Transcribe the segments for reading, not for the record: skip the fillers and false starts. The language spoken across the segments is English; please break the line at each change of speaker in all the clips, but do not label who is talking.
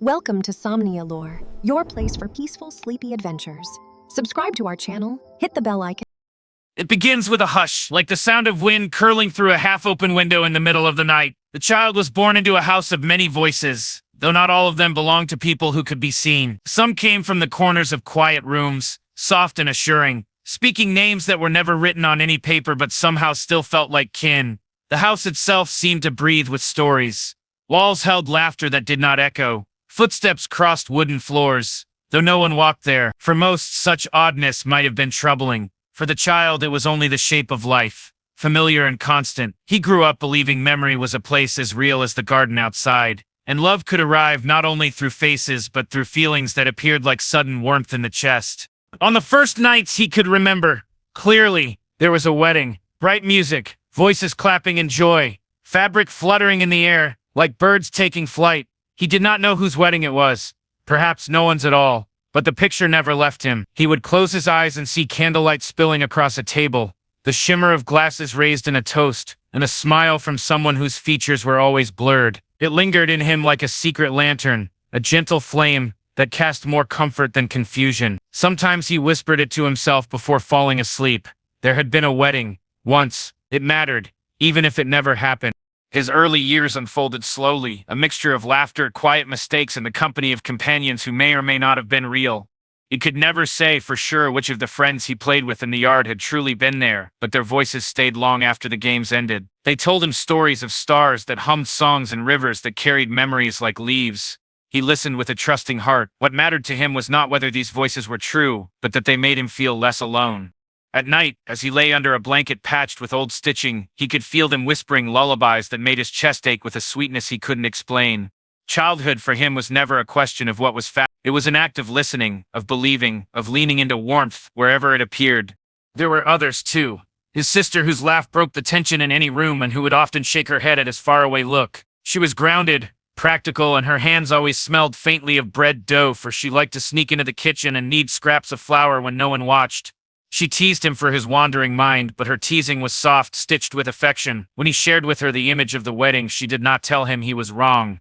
Welcome to Somnia Lore, your place for peaceful, sleepy adventures. Subscribe to our channel, hit the bell icon.
It begins with a hush, like the sound of wind curling through a half-open window in the middle of the night. The child was born into a house of many voices, though not all of them belonged to people who could be seen. Some came from the corners of quiet rooms, soft and assuring, speaking names that were never written on any paper but somehow still felt like kin. The house itself seemed to breathe with stories. Walls held laughter that did not echo. Footsteps crossed wooden floors, though no one walked there. For most, such oddness might have been troubling. For the child, it was only the shape of life, familiar and constant. He grew up believing memory was a place as real as the garden outside, and love could arrive not only through faces but through feelings that appeared like sudden warmth in the chest. On the first nights he could remember, clearly, there was a wedding, bright music, voices clapping in joy, fabric fluttering in the air, like birds taking flight. He did not know whose wedding it was, perhaps no one's at all, but the picture never left him. He would close his eyes and see candlelight spilling across a table, the shimmer of glasses raised in a toast, and a smile from someone whose features were always blurred. It lingered in him like a secret lantern, a gentle flame that cast more comfort than confusion. Sometimes he whispered it to himself before falling asleep. There had been a wedding, once. It mattered, even if it never happened. His early years unfolded slowly, a mixture of laughter, quiet mistakes, and the company of companions who may or may not have been real. He could never say for sure which of the friends he played with in the yard had truly been there, but their voices stayed long after the games ended. They told him stories of stars that hummed songs and rivers that carried memories like leaves. He listened with a trusting heart. What mattered to him was not whether these voices were true, but that they made him feel less alone. At night, as he lay under a blanket patched with old stitching, he could feel them whispering lullabies that made his chest ache with a sweetness he couldn't explain. Childhood for him was never a question of what was fact. It was an act of listening, of believing, of leaning into warmth wherever it appeared. There were others, too. His sister, whose laugh broke the tension in any room and who would often shake her head at his faraway look. She was grounded, practical, and her hands always smelled faintly of bread dough, for she liked to sneak into the kitchen and knead scraps of flour when no one watched. She teased him for his wandering mind, but her teasing was soft, stitched with affection. When he shared with her the image of the wedding, she did not tell him he was wrong.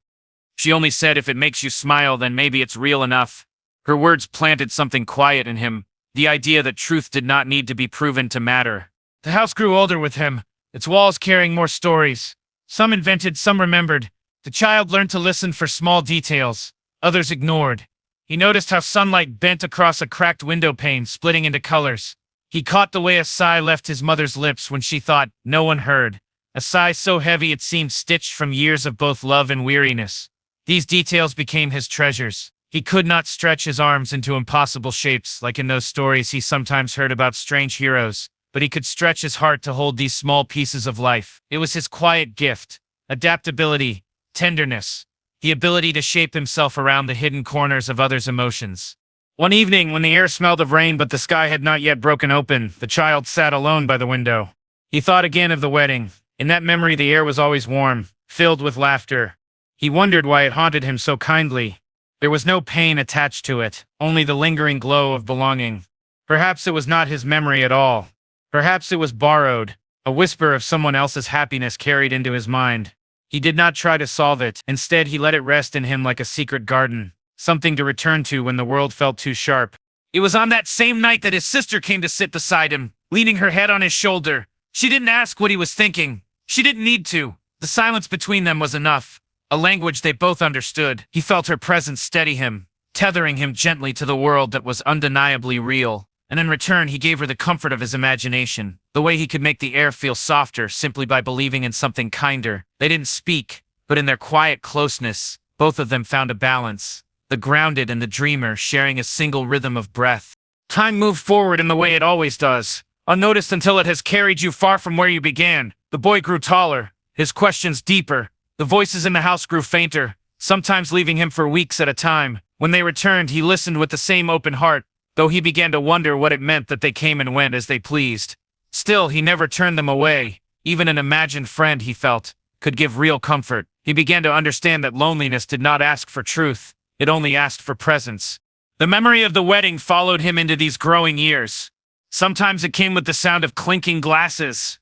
She only said, "If it makes you smile, then maybe it's real enough." Her words planted something quiet in him, the idea that truth did not need to be proven to matter. The house grew older with him, its walls carrying more stories. Some invented, some remembered. The child learned to listen for small details, others ignored. He noticed how sunlight bent across a cracked window pane, splitting into colors. He caught the way a sigh left his mother's lips when she thought no one heard, a sigh so heavy it seemed stitched from years of both love and weariness. These details became his treasures. He could not stretch his arms into impossible shapes like in those stories he sometimes heard about strange heroes, but he could stretch his heart to hold these small pieces of life. It was his quiet gift, adaptability, tenderness, the ability to shape himself around the hidden corners of others' emotions. One evening, when the air smelled of rain but the sky had not yet broken open, the child sat alone by the window. He thought again of the wedding. In that memory, the air was always warm, filled with laughter. He wondered why it haunted him so kindly. There was no pain attached to it, only the lingering glow of belonging. Perhaps it was not his memory at all. Perhaps it was borrowed, a whisper of someone else's happiness carried into his mind. He did not try to solve it. Instead, he let it rest in him like a secret garden, something to return to when the world felt too sharp. It was on that same night that his sister came to sit beside him, leaning her head on his shoulder. She didn't ask what he was thinking. She didn't need to. The silence between them was enough, a language they both understood. He felt her presence steady him, tethering him gently to the world that was undeniably real. And in return, he gave her the comfort of his imagination, the way he could make the air feel softer simply by believing in something kinder. They didn't speak, but in their quiet closeness, both of them found a balance. The grounded and the dreamer sharing a single rhythm of breath. Time moved forward in the way it always does, unnoticed until it has carried you far from where you began. The boy grew taller, his questions deeper. The voices in the house grew fainter, sometimes leaving him for weeks at a time. When they returned, he listened with the same open heart, though he began to wonder what it meant that they came and went as they pleased. Still, he never turned them away. Even an imagined friend, he felt, could give real comfort. He began to understand that loneliness did not ask for truth. It only asked for presence. The memory of the wedding followed him into these growing years. Sometimes it came with the sound of clinking glasses.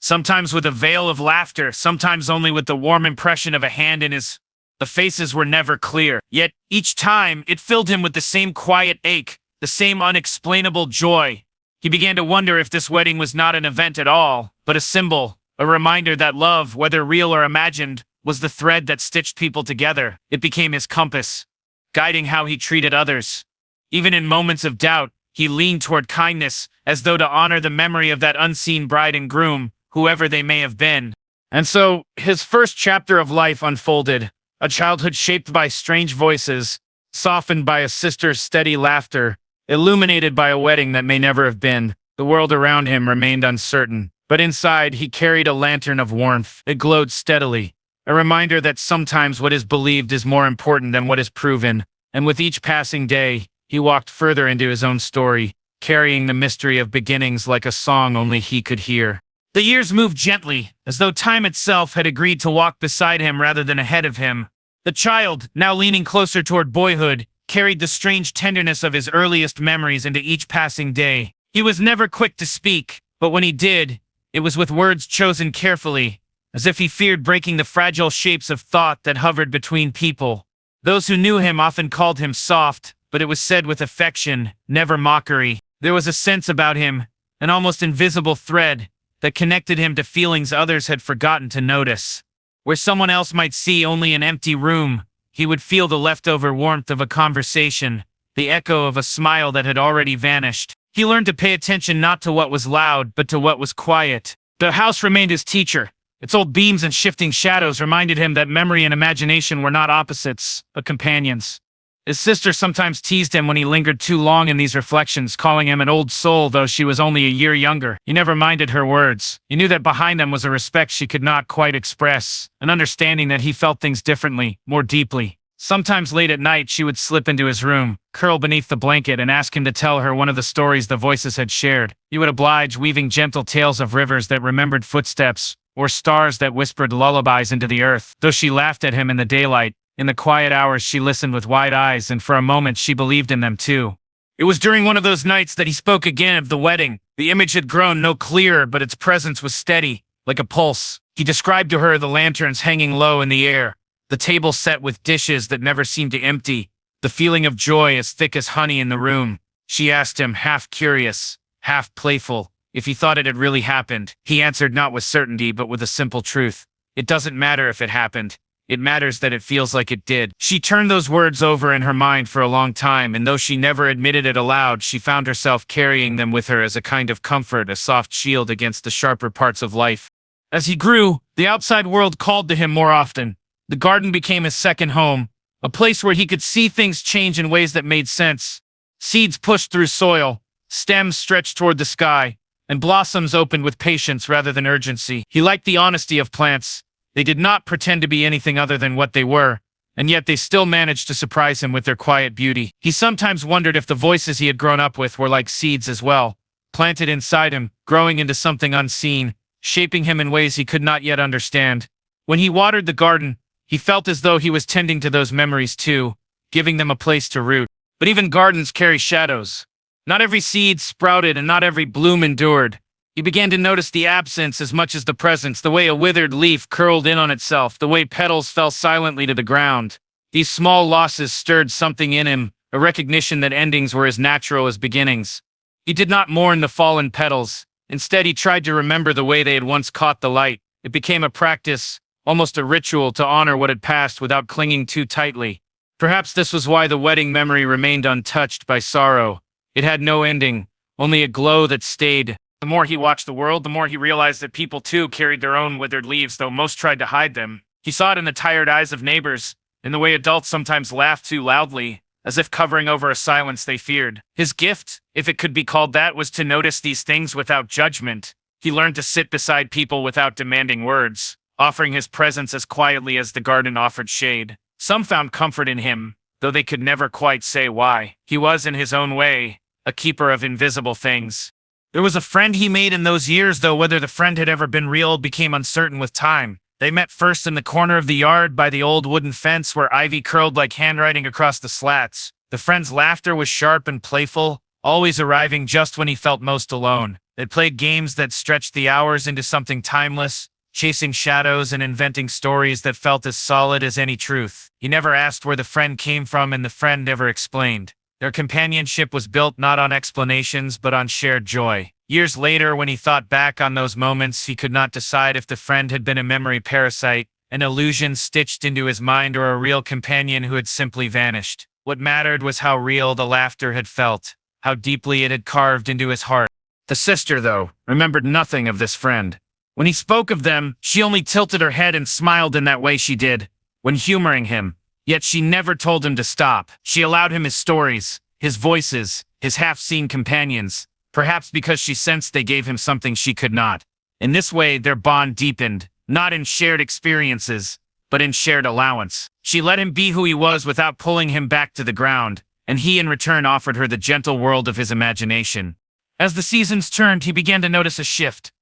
Sometimes with a veil of laughter. Sometimes only with the warm impression of a hand in his. The faces were never clear, yet each time it filled him with the same quiet ache, the same unexplainable joy. He began to wonder if this wedding was not an event at all, but a symbol, a reminder that love, whether real or imagined, was the thread that stitched people together. It became his compass, guiding how he treated others. Even in moments of doubt, he leaned toward kindness, as though to honor the memory of that unseen bride and groom, whoever they may have been. And so, his first chapter of life unfolded, a childhood shaped by strange voices, softened by a sister's steady laughter, illuminated by a wedding that may never have been. The world around him remained uncertain, but inside he carried a lantern of warmth. It glowed steadily, a reminder that sometimes what is believed is more important than what is proven. And with each passing day, he walked further into his own story, carrying the mystery of beginnings like a song only he could hear. The years moved gently, as though time itself had agreed to walk beside him rather than ahead of him. The child, now leaning closer toward boyhood, carried the strange tenderness of his earliest memories into each passing day. He was never quick to speak, but when he did, it was with words chosen carefully, as if he feared breaking the fragile shapes of thought that hovered between people. Those who knew him often called him soft, but it was said with affection, never mockery. There was a sense about him, an almost invisible thread, that connected him to feelings others had forgotten to notice. Where someone else might see only an empty room, he would feel the leftover warmth of a conversation, the echo of a smile that had already vanished. He learned to pay attention not to what was loud, but to what was quiet. The house remained his teacher. Its old beams and shifting shadows reminded him that memory and imagination were not opposites, but companions. His sister sometimes teased him when he lingered too long in these reflections, calling him an old soul, though she was only a year younger. He never minded her words. He knew that behind them was a respect she could not quite express, an understanding that he felt things differently, more deeply. Sometimes late at night, she would slip into his room, curl beneath the blanket, and ask him to tell her one of the stories the voices had shared. He would oblige, weaving gentle tales of rivers that remembered footsteps, or stars that whispered lullabies into the earth. Though she laughed at him in the daylight, in the quiet hours she listened with wide eyes, and for a moment she believed in them too. It was during one of those nights that he spoke again of the wedding. The image had grown no clearer, but its presence was steady, like a pulse. He described to her the lanterns hanging low in the air, the table set with dishes that never seemed to empty, the feeling of joy as thick as honey in the room. She asked him, half curious, half playful, if he thought it had really happened. He answered not with certainty, but with a simple truth. It doesn't matter if it happened. It matters that it feels like it did. She turned those words over in her mind for a long time, and though she never admitted it aloud, she found herself carrying them with her as a kind of comfort, a soft shield against the sharper parts of life. As he grew, the outside world called to him more often. The garden became his second home, a place where he could see things change in ways that made sense. Seeds pushed through soil, stems stretched toward the sky, and blossoms opened with patience rather than urgency. He liked the honesty of plants. They did not pretend to be anything other than what they were, and yet they still managed to surprise him with their quiet beauty. He sometimes wondered if the voices he had grown up with were like seeds as well, planted inside him, growing into something unseen, shaping him in ways he could not yet understand. When he watered the garden, he felt as though he was tending to those memories too, giving them a place to root. But even gardens carry shadows. Not every seed sprouted and not every bloom endured. He began to notice the absence as much as the presence, the way a withered leaf curled in on itself, the way petals fell silently to the ground. These small losses stirred something in him, a recognition that endings were as natural as beginnings. He did not mourn the fallen petals. Instead, he tried to remember the way they had once caught the light. It became a practice, almost a ritual, to honor what had passed without clinging too tightly. Perhaps this was why the wedding memory remained untouched by sorrow. It had no ending, only a glow that stayed. The more he watched the world, the more he realized that people too carried their own withered leaves, though most tried to hide them. He saw it in the tired eyes of neighbors, in the way adults sometimes laughed too loudly, as if covering over a silence they feared. His gift, if it could be called that, was to notice these things without judgment. He learned to sit beside people without demanding words, offering his presence as quietly as the garden offered shade. Some found comfort in him, though they could never quite say why. He was, in his own way, a keeper of invisible things. There was a friend he made in those years, though whether the friend had ever been real became uncertain with time. They met first in the corner of the yard by the old wooden fence where ivy curled like handwriting across the slats. The friend's laughter was sharp and playful, always arriving just when he felt most alone. They played games that stretched the hours into something timeless, chasing shadows and inventing stories that felt as solid as any truth. He never asked where the friend came from, and the friend never explained. Their companionship was built not on explanations, but on shared joy. Years later, when he thought back on those moments, he could not decide if the friend had been a memory parasite, an illusion stitched into his mind, or a real companion who had simply vanished. What mattered was how real the laughter had felt, how deeply it had carved into his heart. The sister, though, remembered nothing of this friend. When he spoke of them, she only tilted her head and smiled in that way she did when humoring him. Yet she never told him to stop. She allowed him his stories, his voices, his half-seen companions, perhaps because she sensed they gave him something she could not. In this way, their bond deepened, not in shared experiences, but in shared allowance. She let him be who he was without pulling him back to the ground, and he in return offered her the gentle world of his imagination. As the seasons turned, he began to notice a shift.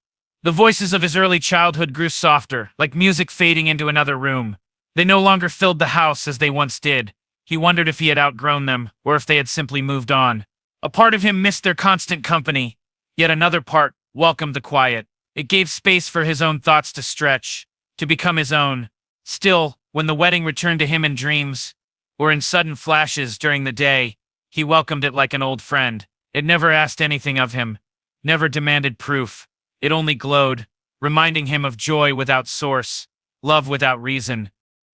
The voices of his early childhood grew softer, like music fading into another room. They no longer filled the house as they once did. He wondered if he had outgrown them, or if they had simply moved on. A part of him missed their constant company, yet another part welcomed the quiet. It gave space for his own thoughts to stretch, to become his own. Still, when the wedding returned to him in dreams, or in sudden flashes during the day, he welcomed it like an old friend. It never asked anything of him, never demanded proof. It only glowed, reminding him of joy without source, love without reason.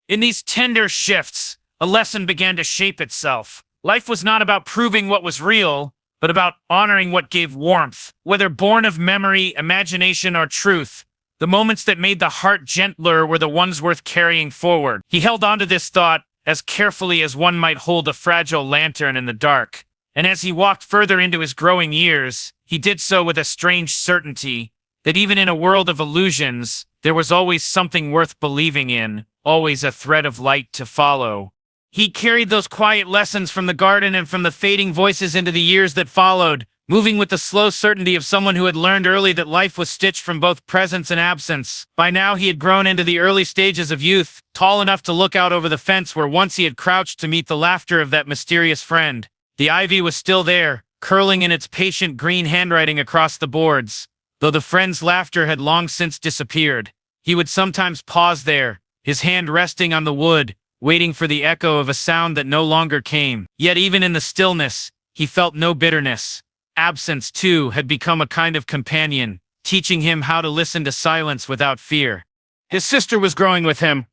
In these tender shifts, a lesson began to shape itself. Life was not about proving what was real, but about honoring what gave warmth. Whether born of memory, imagination, or truth, the moments that made the heart gentler were the ones worth carrying forward. He held onto this thought as carefully as one might hold a fragile lantern in the dark. And as he walked further into his growing years, he did so with a strange certainty that even in a world of illusions, there was always something worth believing in, always a thread of light to follow. He carried those quiet lessons from the garden and from the fading voices into the years that followed, moving with the slow certainty of someone who had learned early that life was stitched from both presence and absence. By now he had grown into the early stages of youth, tall enough to look out over the fence where once he had crouched to meet the laughter of that mysterious friend. The ivy was still there, curling in its patient green handwriting across the boards. Though the friend's laughter had long since disappeared, he would sometimes pause there, his hand resting on the wood, waiting for the echo of a sound that no longer came. Yet even in the stillness, he felt no bitterness. Absence, too, had become a kind of companion, teaching him how to listen to silence without fear. His sister was growing with him,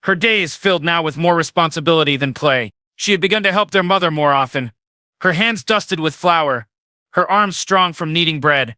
her days filled now with more responsibility than play. She had begun to help their mother more often, her hands dusted with flour, her arms strong from kneading bread,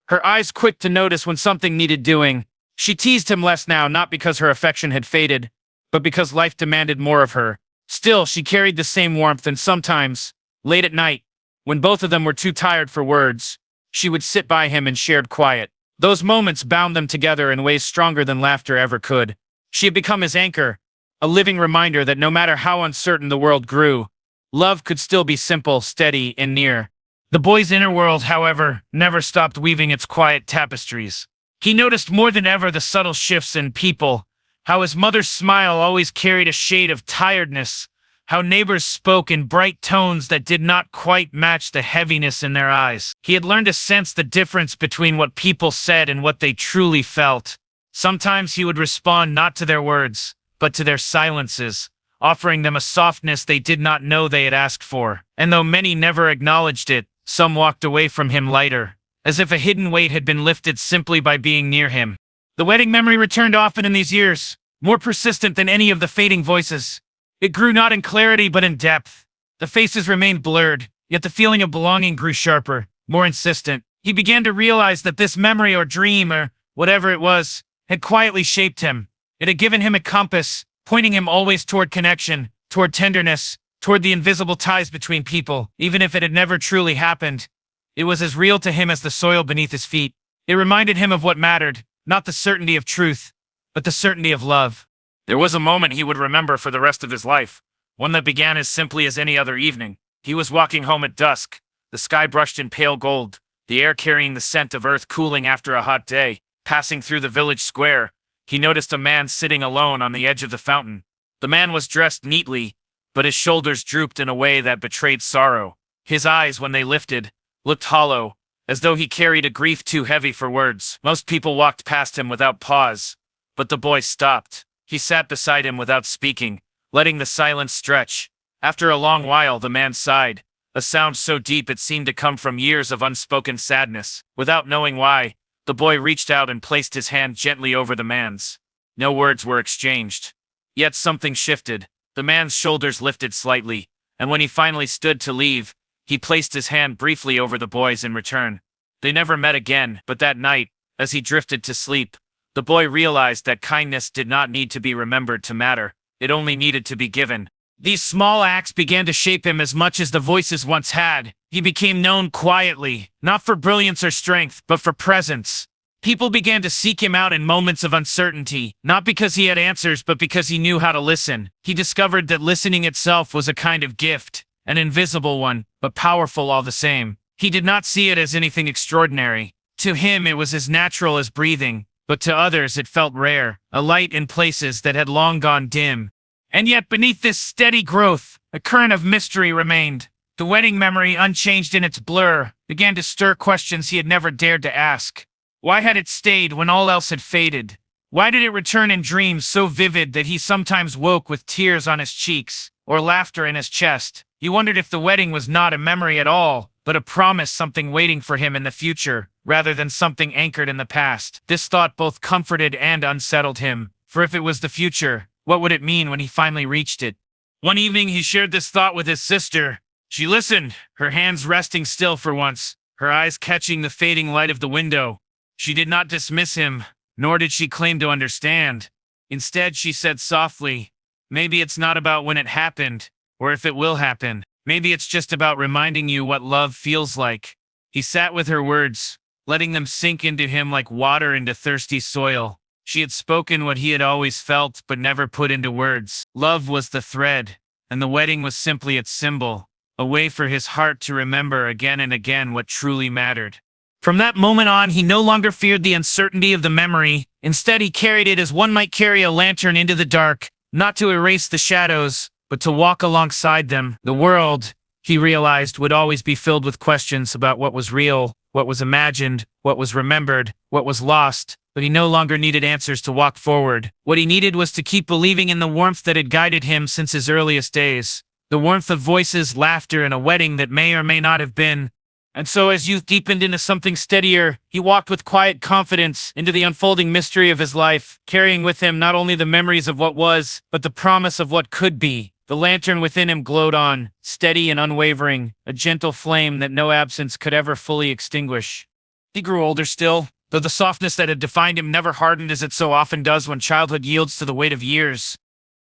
her eyes quick to notice when something needed doing. She teased him less now, not because her affection had faded, but because life demanded more of her. Still, she carried the same warmth, and sometimes, late at night, when both of them were too tired for words, she would sit by him in shared quiet. Those moments bound them together in ways stronger than laughter ever could. She had become his anchor, a living reminder that no matter how uncertain the world grew, love could still be simple, steady, and near. The boy's inner world, however, never stopped weaving its quiet tapestries. He noticed more than ever the subtle shifts in people, how his mother's smile always carried a shade of tiredness, how neighbors spoke in bright tones that did not quite match the heaviness in their eyes. He had learned to sense the difference between what people said and what they truly felt. Sometimes he would respond not to their words, but to their silences, offering them a softness they did not know they had asked for. And though many never acknowledged it, some walked away from him lighter, as if a hidden weight had been lifted simply by being near him. The wedding memory returned often in these years, more persistent than any of the fading voices. It grew not in clarity but in depth. The faces remained blurred, yet the feeling of belonging grew sharper, more insistent. He began to realize that this memory or dream, or whatever it was, had quietly shaped him. It had given him a compass, pointing him always toward connection, toward tenderness, toward the invisible ties between people. Even if it had never truly happened, it was as real to him as the soil beneath his feet. It reminded him of what mattered, not the certainty of truth, but the certainty of love. There was a moment he would remember for the rest of his life, one that began as simply as any other evening. He was walking home at dusk, the sky brushed in pale gold, the air carrying the scent of earth cooling after a hot day. Passing through the village square, he noticed a man sitting alone on the edge of the fountain. The man was dressed neatly, but his shoulders drooped in a way that betrayed sorrow. His eyes, when they lifted, looked hollow, as though he carried a grief too heavy for words. Most people walked past him without pause, But the boy stopped. He sat beside him without speaking, letting the silence stretch. After a long while, the man sighed, a sound so deep it seemed to come from years of unspoken sadness. Without knowing why, the boy reached out and placed his hand gently over the man's. No words were exchanged. Yet something shifted. The man's shoulders lifted slightly, and when he finally stood to leave, he placed his hand briefly over the boy's in return. They never met again, but that night, as he drifted to sleep, the boy realized that kindness did not need to be remembered to matter. It only needed to be given. These small acts began to shape him as much as the voices once had. He became known quietly, not for brilliance or strength, but for presence. People began to seek him out in moments of uncertainty, not because he had answers, but because he knew how to listen. He discovered that listening itself was a kind of gift, an invisible one, but powerful all the same. He did not see it as anything extraordinary. To him, it was as natural as breathing, but to others it felt rare, a light in places that had long gone dim. And yet beneath this steady growth, a current of mystery remained. The wedding memory, unchanged in its blur, began to stir questions he had never dared to ask. Why had it stayed when all else had faded? Why did it return in dreams so vivid that he sometimes woke with tears on his cheeks, or laughter in his chest? He wondered if the wedding was not a memory at all, but a promise, something waiting for him in the future, rather than something anchored in the past. This thought both comforted and unsettled him, for if it was the future, what would it mean when he finally reached it? One evening he shared this thought with his sister. She listened, her hands resting still for once, her eyes catching the fading light of the window. She did not dismiss him, nor did she claim to understand. Instead, she said softly, "Maybe it's not about when it happened, or if it will happen. Maybe it's just about reminding you what love feels like." He sat with her words, letting them sink into him like water into thirsty soil. She had spoken what he had always felt, but never put into words. Love was the thread, and the wedding was simply its symbol, a way for his heart to remember again and again what truly mattered. From that moment on, he no longer feared the uncertainty of the memory. Instead, he carried it as one might carry a lantern into the dark, not to erase the shadows, but to walk alongside them. The world, he realized, would always be filled with questions about what was real, what was imagined, what was remembered, what was lost, but he no longer needed answers to walk forward. What he needed was to keep believing in the warmth that had guided him since his earliest days. The warmth of voices, laughter, and a wedding that may or may not have been. And so as youth deepened into something steadier, he walked with quiet confidence into the unfolding mystery of his life, carrying with him not only the memories of what was, but the promise of what could be. The lantern within him glowed on, steady and unwavering, a gentle flame that no absence could ever fully extinguish. He grew older still, though the softness that had defined him never hardened as it so often does when childhood yields to the weight of years.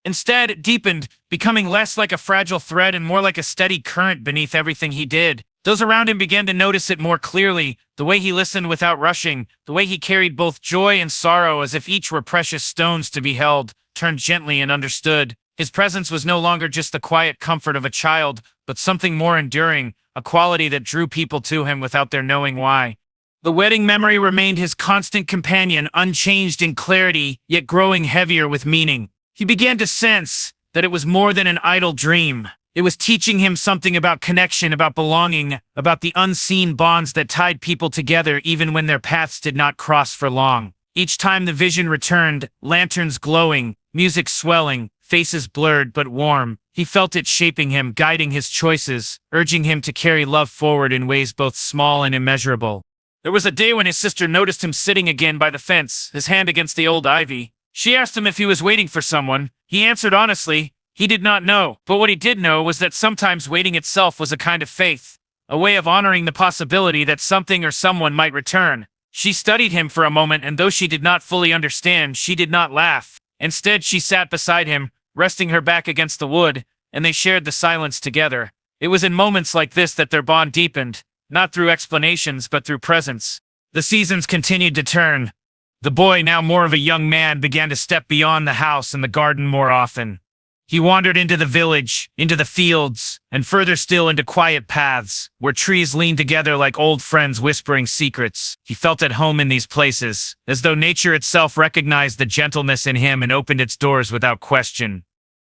Instead, it deepened, becoming less like a fragile thread and more like a steady current beneath everything he did. Those around him began to notice it more clearly, the way he listened without rushing, the way he carried both joy and sorrow as if each were precious stones to be held, turned gently and understood. His presence was no longer just the quiet comfort of a child, but something more enduring, a quality that drew people to him without their knowing why. The wedding memory remained his constant companion, unchanged in clarity, yet growing heavier with meaning. He began to sense that it was more than an idle dream. It was teaching him something about connection, about belonging, about the unseen bonds that tied people together even when their paths did not cross for long. Each time the vision returned, lanterns glowing, music swelling, faces blurred but warm, he felt it shaping him, guiding his choices, urging him to carry love forward in ways both small and immeasurable. There was a day when his sister noticed him sitting again by the fence, his hand against the old ivy. She asked him if he was waiting for someone. He answered honestly, he did not know, but what he did know was that sometimes waiting itself was a kind of faith, a way of honoring the possibility that something or someone might return. She studied him for a moment, and though she did not fully understand, she did not laugh. Instead, she sat beside him, resting her back against the wood, and they shared the silence together. It was in moments like this that their bond deepened, not through explanations, but through presence. The seasons continued to turn. The boy, now more of a young man, began to step beyond the house and the garden more often. He wandered into the village, into the fields, and further still into quiet paths, where trees leaned together like old friends whispering secrets. He felt at home in these places, as though nature itself recognized the gentleness in him and opened its doors without question.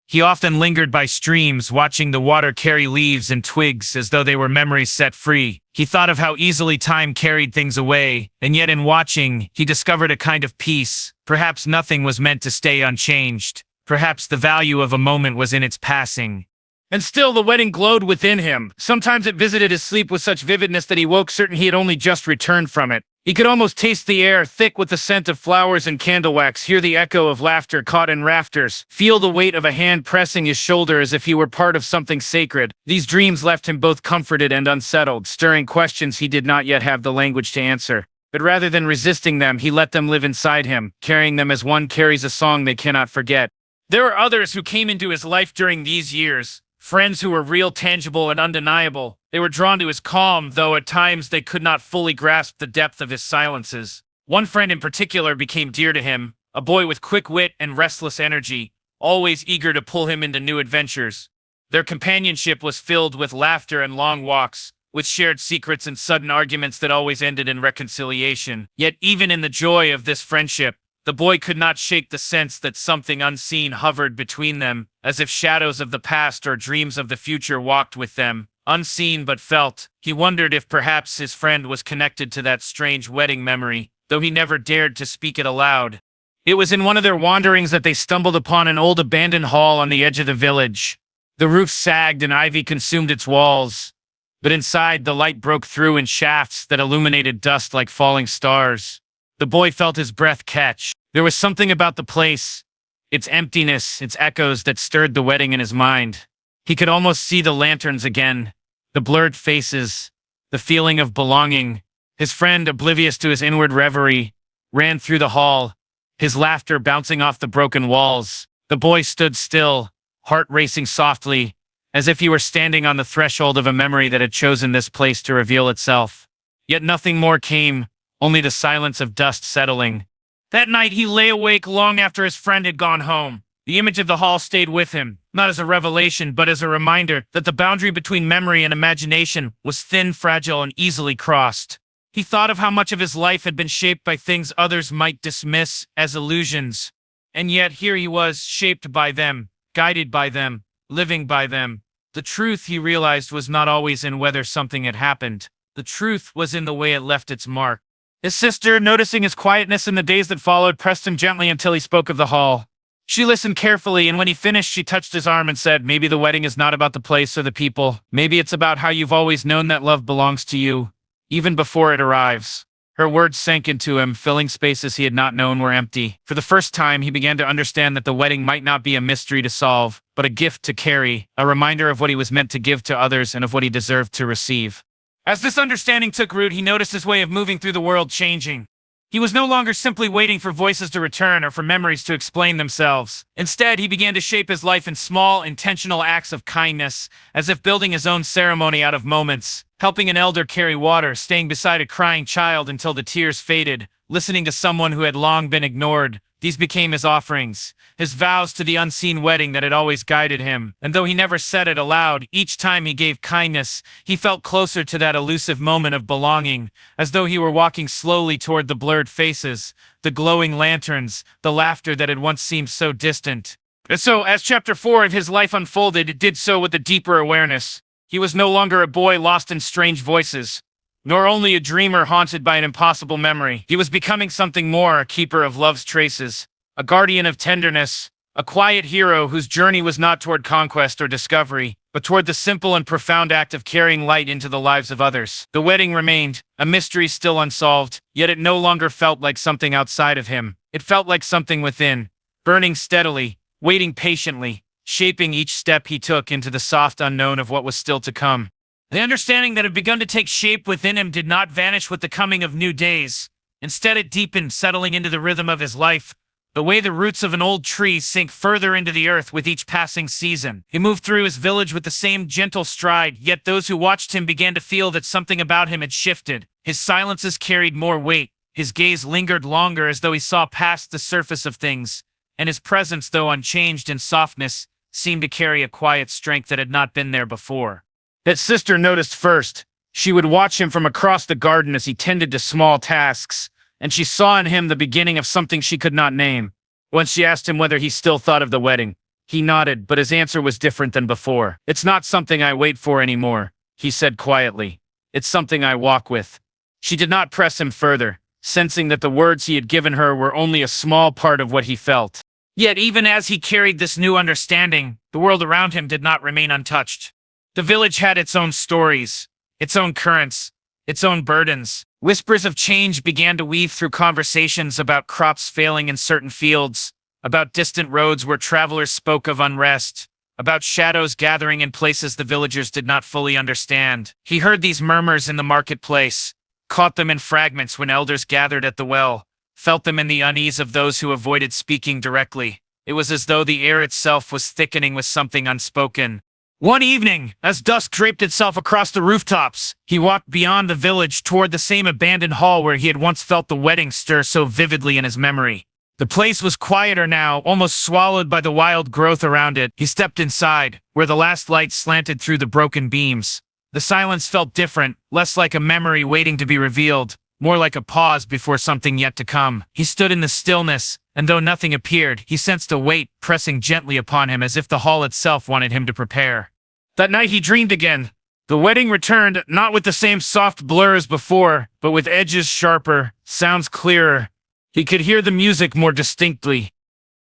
He often lingered by streams, watching the water carry leaves and twigs as though they were memories set free. He thought of how easily time carried things away, and yet in watching, he discovered a kind of peace. Perhaps nothing was meant to stay unchanged. Perhaps the value of a moment was in its passing. And still the wedding glowed within him. Sometimes it visited his sleep with such vividness that he woke certain he had only just returned from it. He could almost taste the air, thick with the scent of flowers and candle wax, hear the echo of laughter caught in rafters, feel the weight of a hand pressing his shoulder as if he were part of something sacred. These dreams left him both comforted and unsettled, stirring questions he did not yet have the language to answer. But rather than resisting them, he let them live inside him, carrying them as one carries a song they cannot forget. There were others who came into his life during these years. Friends who were real, tangible, and undeniable. They were drawn to his calm, though at times they could not fully grasp the depth of his silences. One friend in particular became dear to him, a boy with quick wit and restless energy, always eager to pull him into new adventures. Their companionship was filled with laughter and long walks, with shared secrets and sudden arguments that always ended in reconciliation. Yet even in the joy of this friendship, the boy could not shake the sense that something unseen hovered between them, as if shadows of the past or dreams of the future walked with them, unseen but felt. He wondered if perhaps his friend was connected to that strange wedding memory, though he never dared to speak it aloud. It was in one of their wanderings that they stumbled upon an old abandoned hall on the edge of the village. The roof sagged and ivy consumed its walls, but inside the light broke through in shafts that illuminated dust like falling stars. The boy felt his breath catch. There was something about the place, its emptiness, its echoes that stirred the wedding in his mind. He could almost see the lanterns again, the blurred faces, the feeling of belonging. His friend, oblivious to his inward reverie, ran through the hall, his laughter bouncing off the broken walls. The boy stood still, heart racing softly, as if he were standing on the threshold of a memory that had chosen this place to reveal itself. Yet nothing more came, only the silence of dust settling. That night he lay awake long after his friend had gone home. The image of the hall stayed with him, not as a revelation, but as a reminder that the boundary between memory and imagination was thin, fragile, and easily crossed. He thought of how much of his life had been shaped by things others might dismiss as illusions. And yet here he was, shaped by them, guided by them, living by them. The truth, he realized, was not always in whether something had happened. The truth was in the way it left its mark. His sister, noticing his quietness in the days that followed, pressed him gently until he spoke of the hall. She listened carefully, and when he finished, she touched his arm and said, "Maybe the wedding is not about the place or the people. Maybe it's about how you've always known that love belongs to you, even before it arrives." Her words sank into him, filling spaces he had not known were empty. For the first time, he began to understand that the wedding might not be a mystery to solve, but a gift to carry, a reminder of what he was meant to give to others and of what he deserved to receive. As this understanding took root, he noticed his way of moving through the world changing. He was no longer simply waiting for voices to return or for memories to explain themselves. Instead, he began to shape his life in small, intentional acts of kindness, as if building his own ceremony out of moments. Helping an elder carry water, staying beside a crying child until the tears faded, listening to someone who had long been ignored. These became his offerings, his vows to the unseen wedding that had always guided him. And though he never said it aloud, each time he gave kindness, he felt closer to that elusive moment of belonging, as though he were walking slowly toward the blurred faces, the glowing lanterns, the laughter that had once seemed so distant. And so, as Chapter 4 of his life unfolded, it did so with a deeper awareness. He was no longer a boy lost in strange voices, nor only a dreamer haunted by an impossible memory. He was becoming something more, a keeper of love's traces, a guardian of tenderness, a quiet hero whose journey was not toward conquest or discovery, but toward the simple and profound act of carrying light into the lives of others. The wedding remained, a mystery still unsolved, yet it no longer felt like something outside of him. It felt like something within, burning steadily, waiting patiently, shaping each step he took into the soft unknown of what was still to come. The understanding that had begun to take shape within him did not vanish with the coming of new days. Instead, it deepened, settling into the rhythm of his life, the way the roots of an old tree sink further into the earth with each passing season. He moved through his village with the same gentle stride, yet those who watched him began to feel that something about him had shifted. His silences carried more weight, his gaze lingered longer as though he saw past the surface of things, and his presence, though unchanged in softness, seemed to carry a quiet strength that had not been there before. That sister noticed first. She would watch him from across the garden as he tended to small tasks, and she saw in him the beginning of something she could not name. Once she asked him whether he still thought of the wedding. He nodded, but his answer was different than before. "It's not something I wait for anymore," he said quietly. "It's something I walk with." She did not press him further, sensing that the words he had given her were only a small part of what he felt. Yet even as he carried this new understanding, the world around him did not remain untouched. The village had its own stories, its own currents, its own burdens. Whispers of change began to weave through conversations about crops failing in certain fields, about distant roads where travelers spoke of unrest, about shadows gathering in places the villagers did not fully understand. He heard these murmurs in the marketplace, caught them in fragments when elders gathered at the well, felt them in the unease of those who avoided speaking directly. It was as though the air itself was thickening with something unspoken. One evening, as dusk draped itself across the rooftops, he walked beyond the village toward the same abandoned hall where he had once felt the wedding stir so vividly in his memory. The place was quieter now, almost swallowed by the wild growth around it. He stepped inside, where the last light slanted through the broken beams. The silence felt different, less like a memory waiting to be revealed, more like a pause before something yet to come. He stood in the stillness, and though nothing appeared, he sensed a weight pressing gently upon him as if the hall itself wanted him to prepare. That night he dreamed again. The wedding returned, not with the same soft blur as before, but with edges sharper, sounds clearer. He could hear the music more distinctly,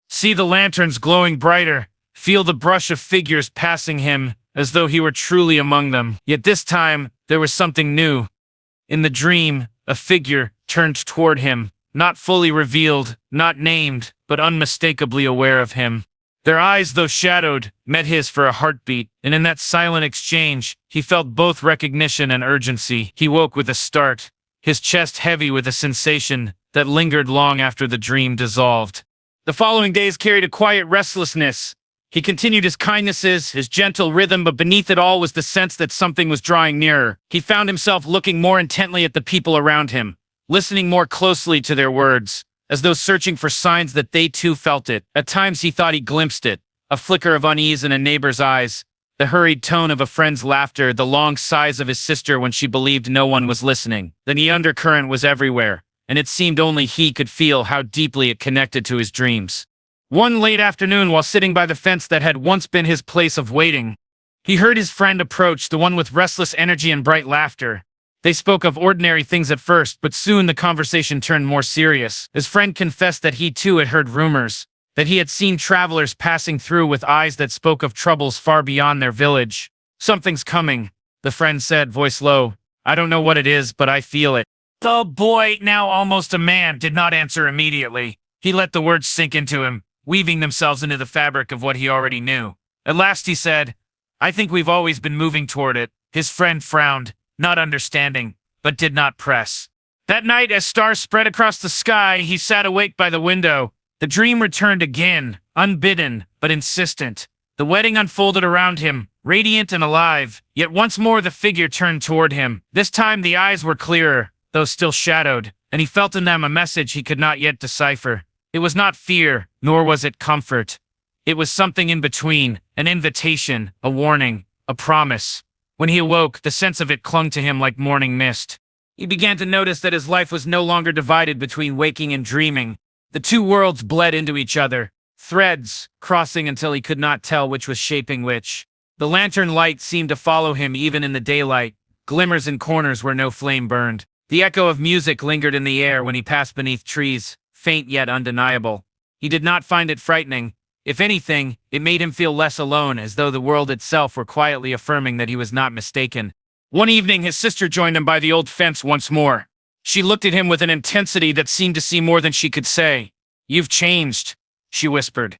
see the lanterns glowing brighter, feel the brush of figures passing him, as though he were truly among them. Yet this time, there was something new. In the dream, a figure turned toward him, not fully revealed, not named, but unmistakably aware of him. Their eyes, though shadowed, met his for a heartbeat, and in that silent exchange, he felt both recognition and urgency. He woke with a start, his chest heavy with a sensation that lingered long after the dream dissolved. The following days carried a quiet restlessness. He continued his kindnesses, his gentle rhythm, but beneath it all was the sense that something was drawing nearer. He found himself looking more intently at the people around him, listening more closely to their words, as though searching for signs that they too felt it. At times he thought he glimpsed it, a flicker of unease in a neighbor's eyes, the hurried tone of a friend's laughter, the long sighs of his sister when she believed no one was listening. Then the undercurrent was everywhere, and it seemed only he could feel how deeply it connected to his dreams. One late afternoon, while sitting by the fence that had once been his place of waiting, he heard his friend approach, the one with restless energy and bright laughter. They spoke of ordinary things at first, but soon the conversation turned more serious. His friend confessed that he too had heard rumors, that he had seen travelers passing through with eyes that spoke of troubles far beyond their village. "Something's coming," the friend said, voice low. "I don't know what it is, but I feel it." The boy, now almost a man, did not answer immediately. He let the words sink into him, weaving themselves into the fabric of what he already knew. At last he said, "I think we've always been moving toward it." His friend frowned, not understanding, but did not press. That night, as stars spread across the sky, he sat awake by the window. The dream returned again, unbidden, but insistent. The wedding unfolded around him, radiant and alive, yet once more the figure turned toward him. This time the eyes were clearer, though still shadowed, and he felt in them a message he could not yet decipher. It was not fear, nor was it comfort. It was something in between, an invitation, a warning, a promise. When he awoke, the sense of it clung to him like morning mist. He began to notice that his life was no longer divided between waking and dreaming. The two worlds bled into each other, threads crossing until he could not tell which was shaping which. The lantern light seemed to follow him even in the daylight, glimmers in corners where no flame burned. The echo of music lingered in the air when he passed beneath trees, faint yet undeniable. He did not find it frightening. If anything, it made him feel less alone, as though the world itself were quietly affirming that he was not mistaken. One evening, his sister joined him by the old fence once more. She looked at him with an intensity that seemed to see more than she could say. "You've changed," she whispered.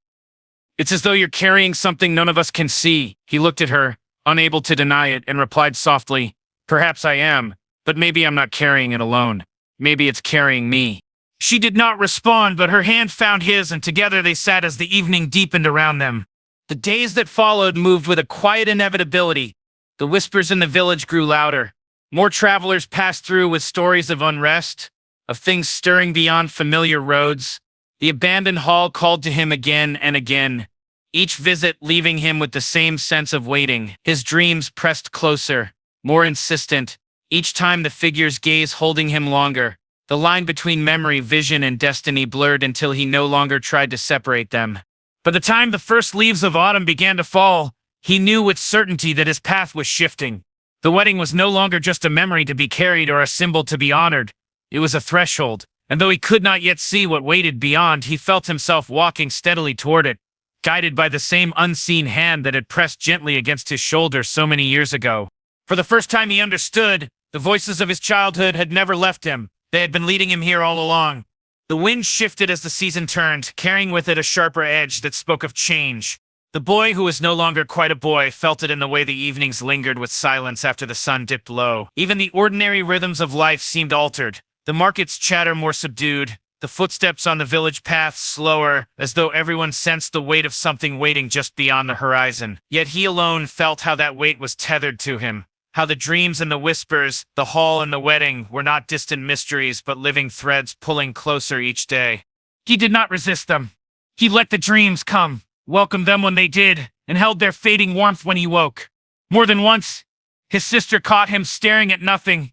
"It's as though you're carrying something none of us can see." He looked at her, unable to deny it, and replied softly, "Perhaps I am, but maybe I'm not carrying it alone. Maybe it's carrying me." She did not respond, but her hand found his, and together they sat as the evening deepened around them. The days that followed moved with a quiet inevitability. The whispers in the village grew louder. More travelers passed through with stories of unrest, of things stirring beyond familiar roads. The abandoned hall called to him again and again, each visit leaving him with the same sense of waiting. His dreams pressed closer, more insistent, each time the figure's gaze holding him longer. The line between memory, vision, and destiny blurred until he no longer tried to separate them. By the time the first leaves of autumn began to fall, he knew with certainty that his path was shifting. The wedding was no longer just a memory to be carried or a symbol to be honored. It was a threshold, and though he could not yet see what waited beyond, he felt himself walking steadily toward it, guided by the same unseen hand that had pressed gently against his shoulder so many years ago. For the first time he understood, the voices of his childhood had never left him. They had been leading him here all along. The wind shifted as the season turned, carrying with it a sharper edge that spoke of change. The boy, who was no longer quite a boy, felt it in the way the evenings lingered with silence after the sun dipped low. Even the ordinary rhythms of life seemed altered. The market's chatter more subdued, the footsteps on the village path slower, as though everyone sensed the weight of something waiting just beyond the horizon. Yet he alone felt how that weight was tethered to him. How the dreams and the whispers, the hall and the wedding, were not distant mysteries but living threads pulling closer each day. He did not resist them. He let the dreams come, welcomed them when they did, and held their fading warmth when he woke. More than once, his sister caught him staring at nothing,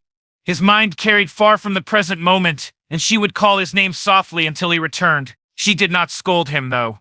his mind carried far from the present moment, and she would call his name softly until he returned. She did not scold him, though.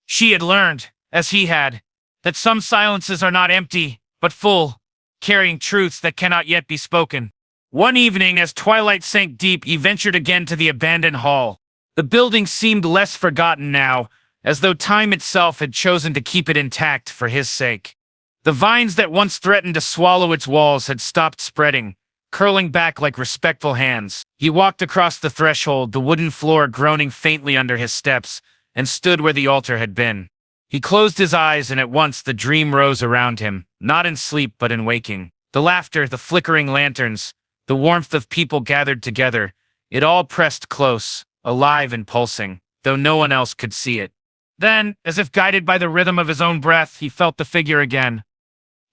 She had learned, as he had, that some silences are not empty, but full, carrying truths that cannot yet be spoken. One evening, as twilight sank deep, he ventured again to the abandoned hall. The building seemed less forgotten now, as though time itself had chosen to keep it intact for his sake. The vines that once threatened to swallow its walls had stopped spreading, curling back like respectful hands. He walked across the threshold, the wooden floor groaning faintly under his steps, and stood where the altar had been. He closed his eyes, and at once the dream rose around him, not in sleep but in waking. The laughter, the flickering lanterns, the warmth of people gathered together, it all pressed close, alive and pulsing, though no one else could see it. Then, as if guided by the rhythm of his own breath, he felt the figure again.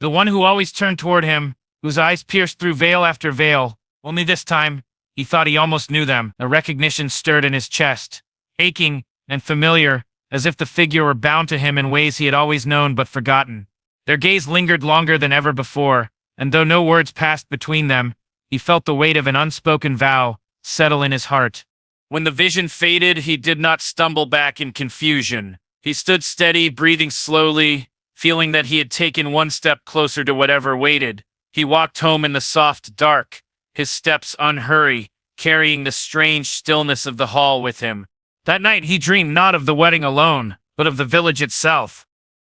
The one who always turned toward him, whose eyes pierced through veil after veil. Only this time, he thought he almost knew them. A recognition stirred in his chest, aching and familiar, as if the figure were bound to him in ways he had always known but forgotten. Their gaze lingered longer than ever before, and though no words passed between them, he felt the weight of an unspoken vow settle in his heart. When the vision faded, he did not stumble back in confusion. He stood steady, breathing slowly, feeling that he had taken one step closer to whatever waited. He walked home in the soft dark, his steps unhurried, carrying the strange stillness of the hall with him. That night he dreamed not of the wedding alone, but of the village itself.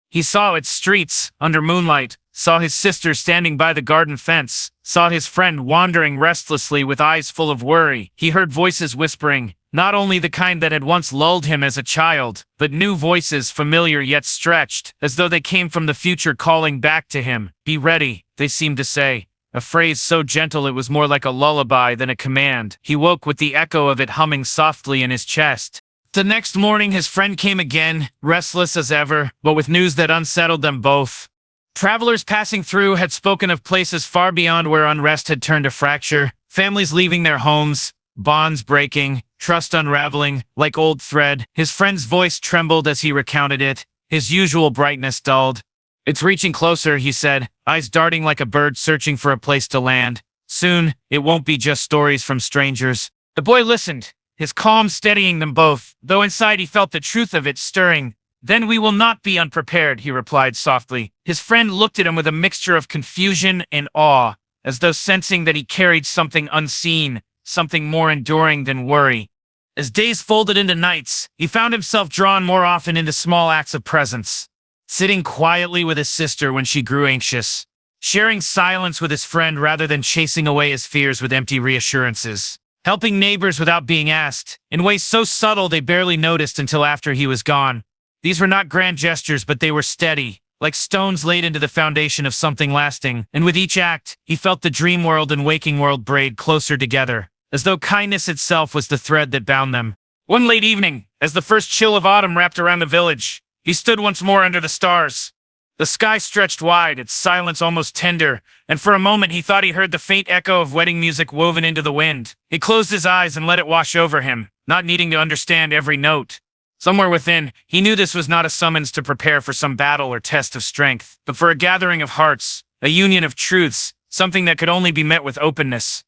He saw its streets under moonlight, saw his sister standing by the garden fence, saw his friend wandering restlessly with eyes full of worry. He heard voices whispering, not only the kind that had once lulled him as a child, but new voices familiar yet stretched, as though they came from the future calling back to him. Be ready, they seemed to say, a phrase so gentle it was more like a lullaby than a command. He woke with the echo of it humming softly in his chest. The next morning his friend came again, restless as ever, but with news that unsettled them both. Travelers passing through had spoken of places far beyond where unrest had turned to fracture, families leaving their homes, bonds breaking, trust unraveling, like old thread. His friend's voice trembled as he recounted it, his usual brightness dulled. It's reaching closer, he said, eyes darting like a bird searching for a place to land. Soon, it won't be just stories from strangers. The boy listened, his calm steadying them both, though inside he felt the truth of it stirring. Then we will not be unprepared, he replied softly. His friend looked at him with a mixture of confusion and awe, as though sensing that he carried something unseen, something more enduring than worry. As days folded into nights, he found himself drawn more often into small acts of presence. Sitting quietly with his sister when she grew anxious, sharing silence with his friend rather than chasing away his fears with empty reassurances. Helping neighbors without being asked, in ways so subtle they barely noticed until after he was gone. These were not grand gestures, but they were steady, like stones laid into the foundation of something lasting, and with each act, he felt the dream world and waking world braid closer together, as though kindness itself was the thread that bound them. One late evening, as the first chill of autumn wrapped around the village, he stood once more under the stars. The sky stretched wide, its silence almost tender, and for a moment he thought he heard the faint echo of wedding music woven into the wind. He closed his eyes and let it wash over him, not needing to understand every note. Somewhere within, he knew this was not a summons to prepare for some battle or test of strength, but for a gathering of hearts, a union of truths, something that could only be met with openness.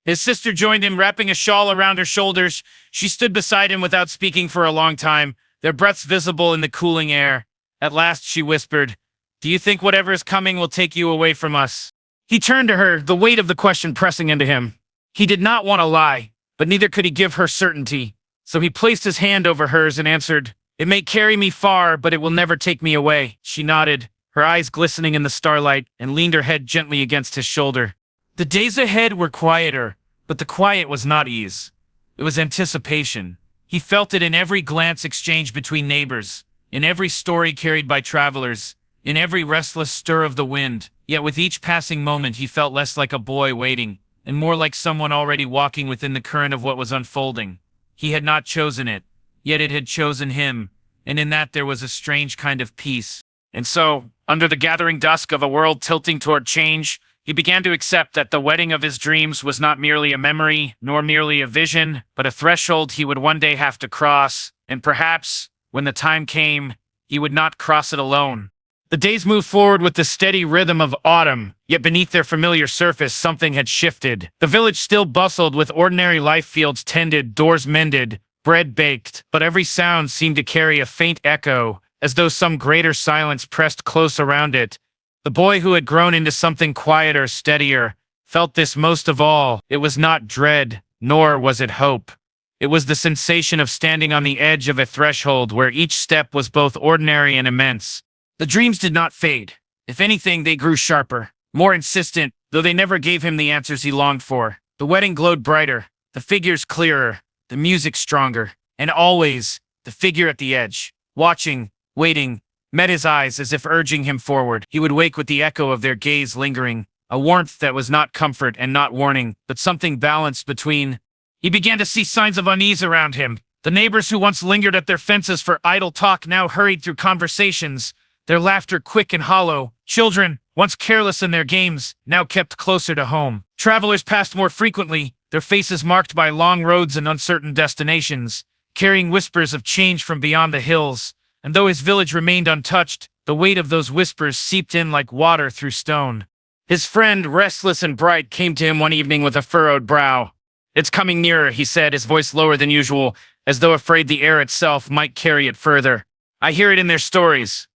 His sister joined him, wrapping a shawl around her shoulders. She stood beside him without speaking for a long time, their breaths visible in the cooling air. At last she whispered, "Do you think whatever is coming will take you away from us?" He turned to her, the weight of the question pressing into him. He did not want to lie, but neither could he give her certainty. So he placed his hand over hers and answered, "It may carry me far, but it will never take me away." She nodded, her eyes glistening in the starlight, and leaned her head gently against his shoulder. The days ahead were quieter, but the quiet was not ease. It was anticipation. He felt it in every glance exchanged between neighbors, in every story carried by travelers, in every restless stir of the wind. Yet with each passing moment he felt less like a boy waiting, and more like someone already walking within the current of what was unfolding. He had not chosen it, yet it had chosen him, and in that there was a strange kind of peace. And so, under the gathering dusk of a world tilting toward change, he began to accept that the wedding of his dreams was not merely a memory, nor merely a vision, but a threshold he would one day have to cross, and perhaps, when the time came, he would not cross it alone. The days moved forward with the steady rhythm of autumn, yet beneath their familiar surface something had shifted. The village still bustled with ordinary life, fields tended, doors mended, bread baked, but every sound seemed to carry a faint echo, as though some greater silence pressed close around it. The boy who had grown into something quieter, steadier, felt this most of all. It was not dread, nor was it hope. It was the sensation of standing on the edge of a threshold where each step was both ordinary and immense. The dreams did not fade. If anything, they grew sharper, more insistent, though they never gave him the answers he longed for. The wedding glowed brighter, the figures clearer, the music stronger, and always, the figure at the edge, watching, waiting, met his eyes as if urging him forward. He would wake with the echo of their gaze lingering, a warmth that was not comfort and not warning, but something balanced between. He began to see signs of unease around him. The neighbors who once lingered at their fences for idle talk now hurried through conversations, their laughter quick and hollow. Children, once careless in their games, now kept closer to home. Travelers passed more frequently, their faces marked by long roads and uncertain destinations, carrying whispers of change from beyond the hills. And though his village remained untouched, the weight of those whispers seeped in like water through stone. His friend, restless and bright, came to him one evening with a furrowed brow. "It's coming nearer," he said, his voice lower than usual, as though afraid the air itself might carry it further. "I hear it in their stories.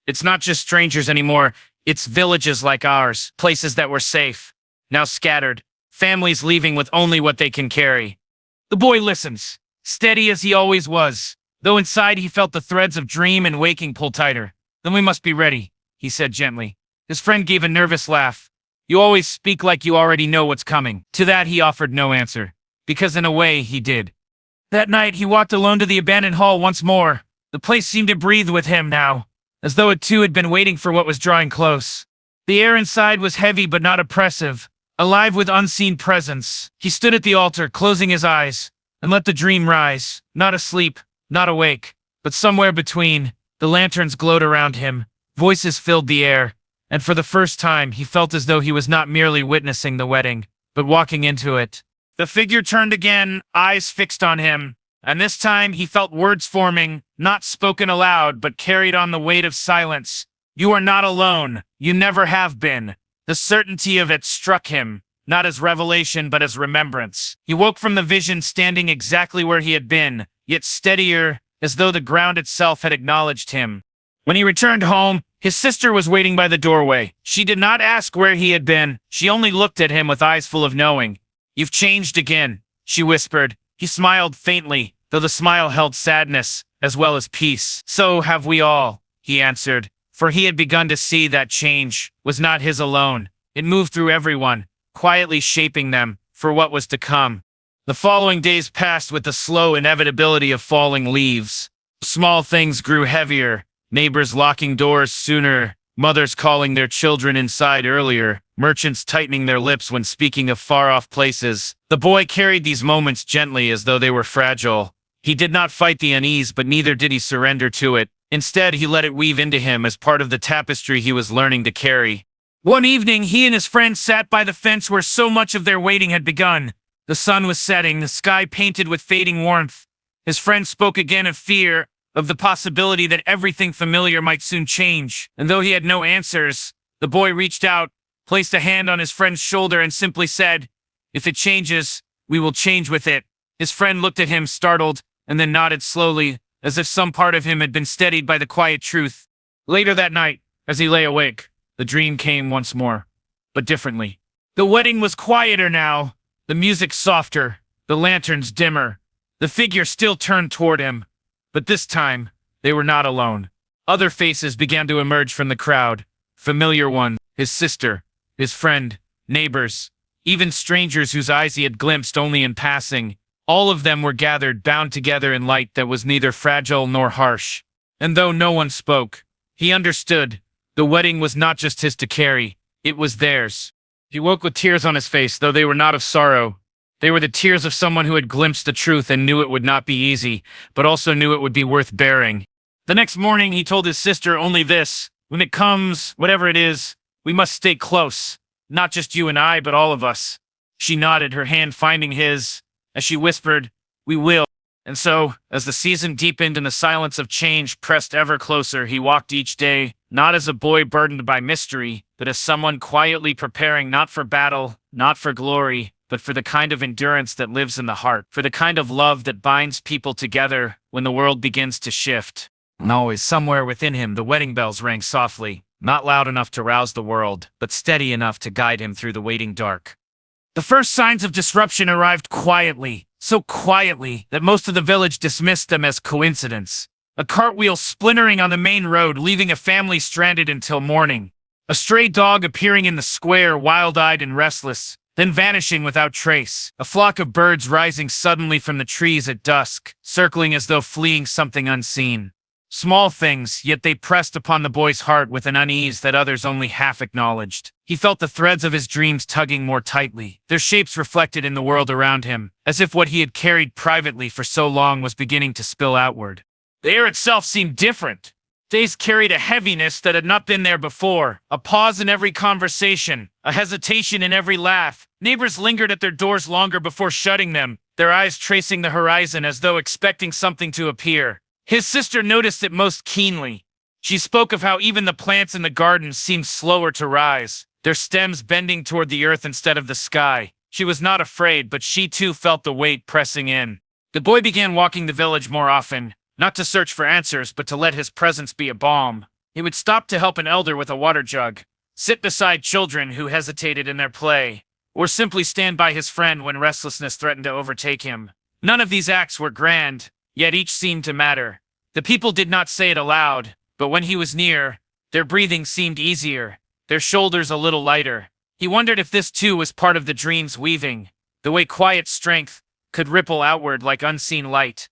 It's not just strangers anymore, it's villages like ours, places that were safe, now scattered, families leaving with only what they can carry." The boy listens, steady as he always was, though inside he felt the threads of dream and waking pull tighter. "Then we must be ready," he said gently. His friend gave a nervous laugh. "You always speak like you already know what's coming." To that he offered no answer, because in a way he did. That night he walked alone to the abandoned hall once more. The place seemed to breathe with him now, as though it too had been waiting for what was drawing close. The air inside was heavy but not oppressive, alive with unseen presence. He stood at the altar, closing his eyes, and let the dream rise, not asleep, not awake, but somewhere between. The lanterns glowed around him, voices filled the air, and for the first time he felt as though he was not merely witnessing the wedding, but walking into it. The figure turned again, eyes fixed on him, and this time he felt words forming, not spoken aloud, but carried on the weight of silence. "You are not alone. You never have been." The certainty of it struck him, not as revelation, but as remembrance. He woke from the vision standing exactly where he had been, yet steadier, as though the ground itself had acknowledged him. When he returned home, his sister was waiting by the doorway. She did not ask where he had been. She only looked at him with eyes full of knowing. "You've changed again," she whispered. He smiled faintly, though the smile held sadness, as well as peace. "So have we all," he answered, for he had begun to see that change was not his alone. It moved through everyone, quietly shaping them for what was to come. The following days passed with the slow inevitability of falling leaves. Small things grew heavier, neighbors locking doors sooner, mothers calling their children inside earlier, merchants tightening their lips when speaking of far-off places. The boy carried these moments gently as though they were fragile. He did not fight the unease, but neither did he surrender to it. Instead, he let it weave into him as part of the tapestry he was learning to carry. One evening, he and his friend sat by the fence where so much of their waiting had begun. The sun was setting, the sky painted with fading warmth. His friend spoke again of fear, of the possibility that everything familiar might soon change. And though he had no answers, the boy reached out, placed a hand on his friend's shoulder, and simply said, "If it changes, we will change with it." His friend looked at him, startled, and then nodded slowly, as if some part of him had been steadied by the quiet truth. Later that night, as he lay awake, the dream came once more, but differently. The wedding was quieter now, the music softer, the lanterns dimmer. The figure still turned toward him, but this time, they were not alone. Other faces began to emerge from the crowd. Familiar ones, his sister, his friend, neighbors, even strangers whose eyes he had glimpsed only in passing. All of them were gathered, bound together in light that was neither fragile nor harsh. And though no one spoke, he understood. The wedding was not just his to carry, it was theirs. He woke with tears on his face, though they were not of sorrow. They were the tears of someone who had glimpsed the truth and knew it would not be easy, but also knew it would be worth bearing. The next morning, he told his sister only this: when it comes, whatever it is, we must stay close. Not just you and I, but all of us. She nodded, her hand finding his, as she whispered, "We will." And so, as the season deepened and the silence of change pressed ever closer, he walked each day, not as a boy burdened by mystery, but as someone quietly preparing not for battle, not for glory, but for the kind of endurance that lives in the heart, for the kind of love that binds people together when the world begins to shift. And always, somewhere within him, the wedding bells rang softly, not loud enough to rouse the world, but steady enough to guide him through the waiting dark. The first signs of disruption arrived quietly, so quietly that most of the village dismissed them as coincidence. A cartwheel splintering on the main road, leaving a family stranded until morning. A stray dog appearing in the square, wild-eyed and restless, then vanishing without trace. A flock of birds rising suddenly from the trees at dusk, circling as though fleeing something unseen. Small things, yet they pressed upon the boy's heart with an unease that others only half acknowledged. He felt the threads of his dreams tugging more tightly, their shapes reflected in the world around him, as if what he had carried privately for so long was beginning to spill outward. The air itself seemed different. Days carried a heaviness that had not been there before, a pause in every conversation, a hesitation in every laugh. Neighbors lingered at their doors longer before shutting them, their eyes tracing the horizon as though expecting something to appear. His sister noticed it most keenly. She spoke of how even the plants in the garden seemed slower to rise, their stems bending toward the earth instead of the sky. She was not afraid, but she too felt the weight pressing in. The boy began walking the village more often, not to search for answers, but to let his presence be a balm. He would stop to help an elder with a water jug, sit beside children who hesitated in their play, or simply stand by his friend when restlessness threatened to overtake him. None of these acts were grand, yet each seemed to matter. The people did not say it aloud, but when he was near, their breathing seemed easier, their shoulders a little lighter. He wondered if this too was part of the dream's weaving, the way quiet strength could ripple outward like unseen light.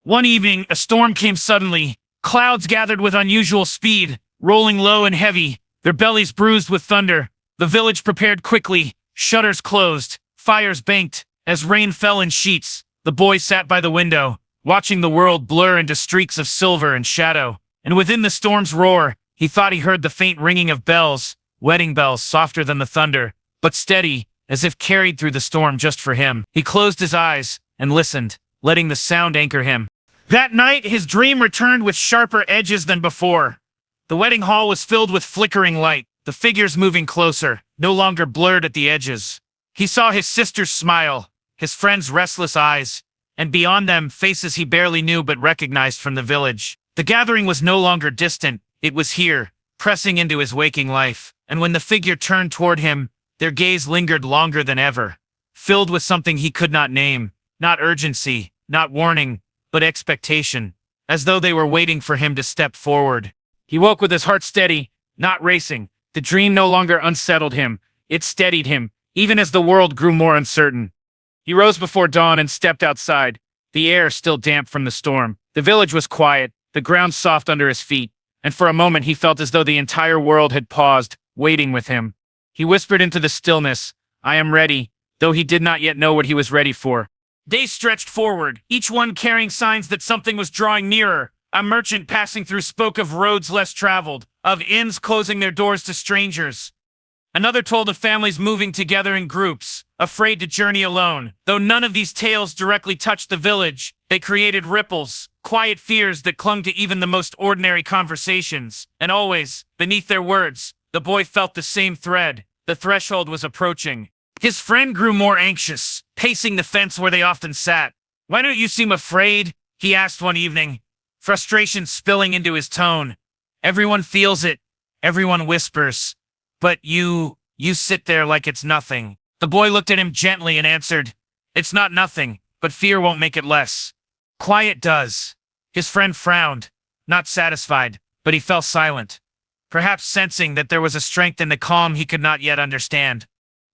One evening, a storm came suddenly. Clouds gathered with unusual speed, rolling low and heavy, their bellies bruised with thunder. The village prepared quickly, shutters closed, fires banked. As rain fell in sheets, the boy sat by the window, watching the world blur into streaks of silver and shadow. And within the storm's roar, he thought he heard the faint ringing of bells, wedding bells softer than the thunder, but steady, as if carried through the storm just for him. He closed his eyes and listened, letting the sound anchor him. That night, his dream returned with sharper edges than before. The wedding hall was filled with flickering light, the figures moving closer, no longer blurred at the edges. He saw his sister's smile, his friend's restless eyes, and beyond them, faces he barely knew but recognized from the village. The gathering was no longer distant, it was here, pressing into his waking life. And when the figure turned toward him, their gaze lingered longer than ever, filled with something he could not name, not urgency, not warning, but expectation, as though they were waiting for him to step forward. He woke with his heart steady, not racing. The dream no longer unsettled him, it steadied him, even as the world grew more uncertain. He rose before dawn and stepped outside, the air still damp from the storm. The village was quiet, the ground soft under his feet, and for a moment he felt as though the entire world had paused, waiting with him. He whispered into the stillness, "I am ready," though he did not yet know what he was ready for. Days stretched forward, each one carrying signs that something was drawing nearer. A merchant passing through spoke of roads less traveled, of inns closing their doors to strangers. Another told of families moving together in groups, afraid to journey alone. Though none of these tales directly touched the village, they created ripples, quiet fears that clung to even the most ordinary conversations. And always, beneath their words, the boy felt the same thread. The threshold was approaching. His friend grew more anxious, pacing the fence where they often sat. "Why don't you seem afraid?" he asked one evening. frustration spilling into his tone. Everyone feels it. Everyone whispers. But you sit there like it's nothing. The boy looked at him gently and answered, "It's not nothing, but fear won't make it less. Quiet does." His friend frowned, not satisfied, but he fell silent, perhaps sensing that there was a strength in the calm he could not yet understand.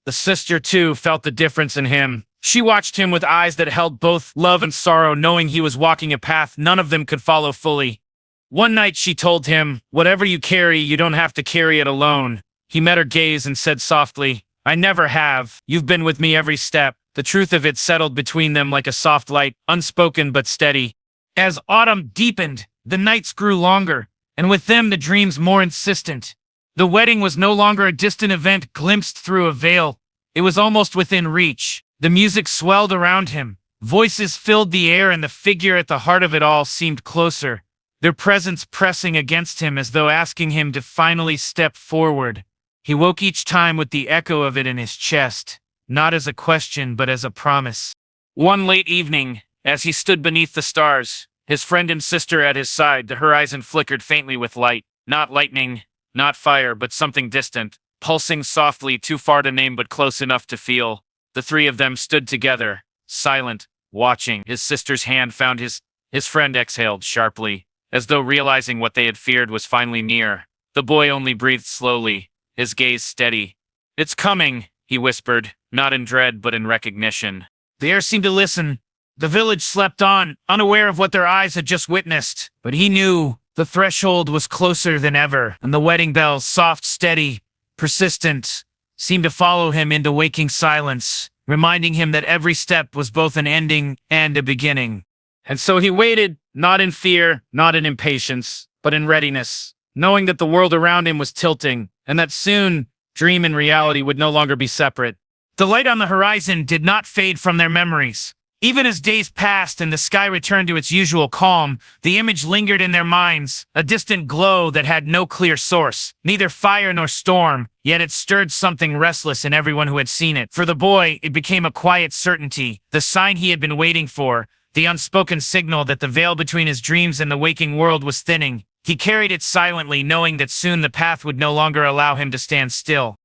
The sister, too, felt the difference in him. She watched him with eyes that held both love and sorrow, knowing he was walking a path none of them could follow fully. One night she told him, "Whatever you carry, you don't have to carry it alone." He met her gaze and said softly, "I never have. You've been with me every step." The truth of it settled between them like a soft light, unspoken but steady. As autumn deepened, the nights grew longer, and with them the dreams more insistent. The wedding was no longer a distant event glimpsed through a veil. It was almost within reach. The music swelled around him. Voices filled the air, and the figure at the heart of it all seemed closer, their presence pressing against him as though asking him to finally step forward. He woke each time with the echo of it in his chest, not as a question but as a promise. One late evening, as he stood beneath the stars, his friend and sister at his side, the horizon flickered faintly with light. Not lightning, not fire, but something distant, pulsing softly, too far to name but close enough to feel. The three of them stood together, silent, watching. His sister's hand found his friend exhaled sharply, as though realizing what they had feared was finally near. The boy only breathed slowly, his gaze steady. "It's coming," he whispered, not in dread but in recognition. The air seemed to listen. The village slept on, unaware of what their eyes had just witnessed. But he knew the threshold was closer than ever, and the wedding bells, soft, steady, persistent, seemed to follow him into waking silence, reminding him that every step was both an ending and a beginning. And so he waited, not in fear, not in impatience, but in readiness, knowing that the world around him was tilting, and that soon dream and reality would no longer be separate. The light on the horizon did not fade from their memories. Even as days passed and the sky returned to its usual calm, the image lingered in their minds, a distant glow that had no clear source, neither fire nor storm, yet it stirred something restless in everyone who had seen it. For the boy, it became a quiet certainty, the sign he had been waiting for, the unspoken signal that the veil between his dreams and the waking world was thinning. He carried it silently, knowing that soon the path would no longer allow him to stand still.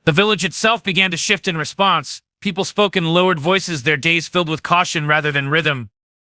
The village itself began to shift in response. People spoke in lowered voices, their days filled with caution rather than rhythm.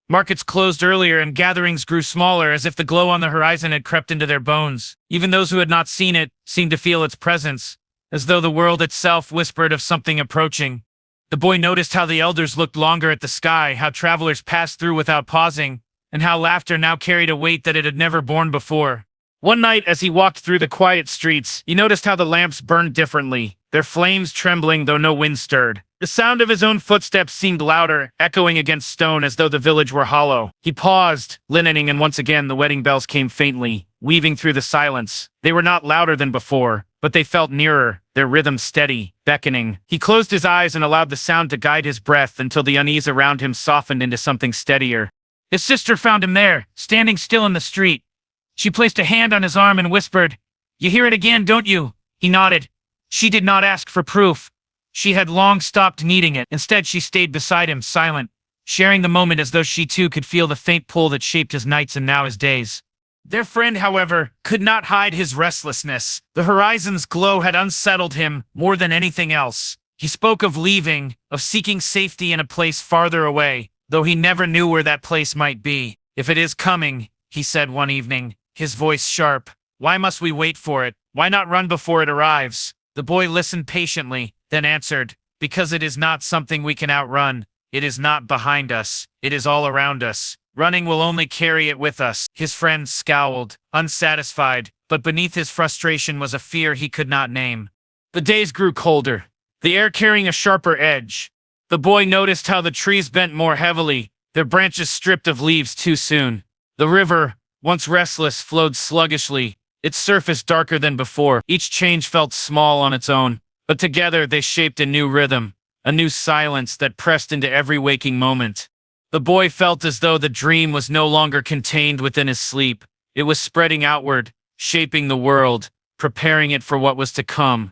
Markets closed earlier and gatherings grew smaller, as if the glow on the horizon had crept into their bones. Even those who had not seen it seemed to feel its presence, as though the world itself whispered of something approaching. The boy noticed how the elders looked longer at the sky, how travelers passed through without pausing, and how laughter now carried a weight that it had never borne before. One night, as he walked through the quiet streets, he noticed how the lamps burned differently, their flames trembling though no wind stirred. The sound of his own footsteps seemed louder, echoing against stone as though the village were hollow. He paused, listening, and once again the wedding bells came faintly, weaving through the silence. They were not louder than before, but they felt nearer, their rhythm steady, beckoning. He closed his eyes and allowed the sound to guide his breath until the unease around him softened into something steadier. His sister found him there, standing still in the street. She placed a hand on his arm and whispered, "You hear it again, don't you?" He nodded. She did not ask for proof. She had long stopped needing it. Instead, she stayed beside him, silent, sharing the moment as though she too could feel the faint pull that shaped his nights and now his days. Their friend, however, could not hide his restlessness. The horizon's glow had unsettled him more than anything else. He spoke of leaving, of seeking safety in a place farther away, though he never knew where that place might be. "If it is coming," he said one evening, his voice sharp, "why must we wait for it? Why not run before it arrives?" The boy listened patiently, then answered, "Because it is not something we can outrun. It is not behind us. It is all around us. Running will only carry it with us." His friend scowled, unsatisfied, but beneath his frustration was a fear he could not name. The days grew colder, the air carrying a sharper edge. The boy noticed how the trees bent more heavily, their branches stripped of leaves too soon. The river, once restless, flowed sluggishly, its surface darker than before. Each change felt small on its own, but together they shaped a new rhythm, a new silence that pressed into every waking moment. The boy felt as though the dream was no longer contained within his sleep. It was spreading outward, shaping the world, preparing it for what was to come.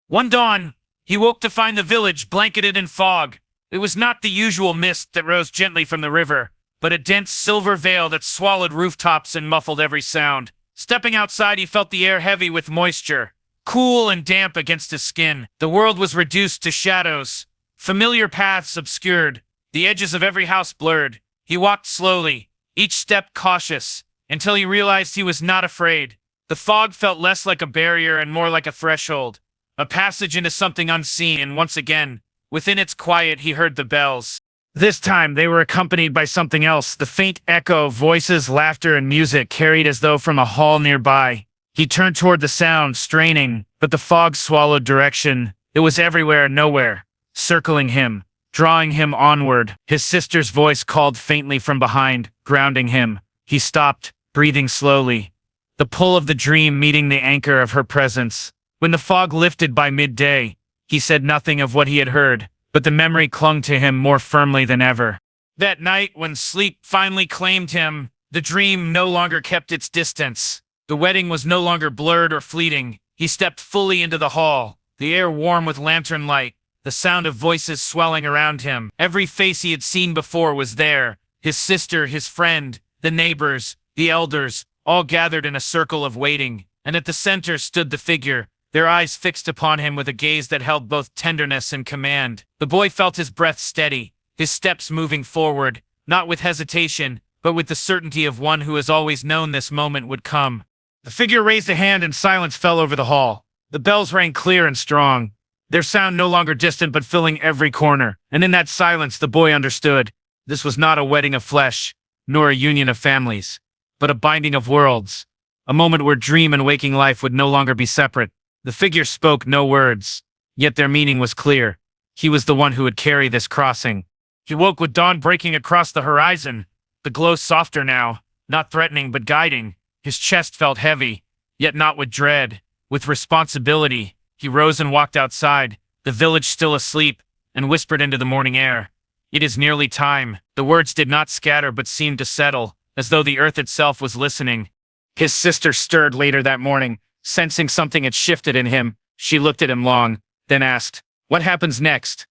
One dawn, he woke to find the village blanketed in fog. It was not the usual mist that rose gently from the river, but a dense silver veil that swallowed rooftops and muffled every sound. Stepping outside, he felt the air heavy with moisture, cool and damp against his skin. The world was reduced to shadows, familiar paths obscured, the edges of every house blurred. He walked slowly, each step cautious, until he realized he was not afraid. The fog felt less like a barrier and more like a threshold, a passage into something unseen, and once again, within its quiet, he heard the bells. This time, they were accompanied by something else, the faint echo of voices, laughter, and music carried as though from a hall nearby. He turned toward the sound, straining, but the fog swallowed direction. It was everywhere and nowhere, circling him, drawing him onward. His sister's voice called faintly from behind, grounding him. He stopped, breathing slowly, the pull of the dream meeting the anchor of her presence. When the fog lifted by midday, he said nothing of what he had heard, but the memory clung to him more firmly than ever. That night, when sleep finally claimed him, the dream no longer kept its distance. The wedding was no longer blurred or fleeting. He stepped fully into the hall, the air warm with lantern light, the sound of voices swelling around him. Every face he had seen before was there. His sister, his friend, the neighbors, the elders, all gathered in a circle of waiting, and at the center stood the figure, their eyes fixed upon him with a gaze that held both tenderness and command. The boy felt his breath steady, his steps moving forward, not with hesitation, but with the certainty of one who has always known this moment would come. The figure raised a hand and silence fell over the hall. The bells rang clear and strong, their sound no longer distant but filling every corner, and in that silence the boy understood. This was not a wedding of flesh, nor a union of families, but a binding of worlds, a moment where dream and waking life would no longer be separate. The figure spoke no words, yet their meaning was clear. He was the one who would carry this crossing. He woke with dawn breaking across the horizon, the glow softer now, not threatening but guiding. His chest felt heavy, yet not with dread, with responsibility. He rose and walked outside, the village still asleep, and whispered into the morning air. It is nearly time. The words did not scatter but seemed to settle, as though the earth itself was listening. His sister stirred later that morning, sensing something had shifted in him. She looked at him long, then asked, "What happens next?"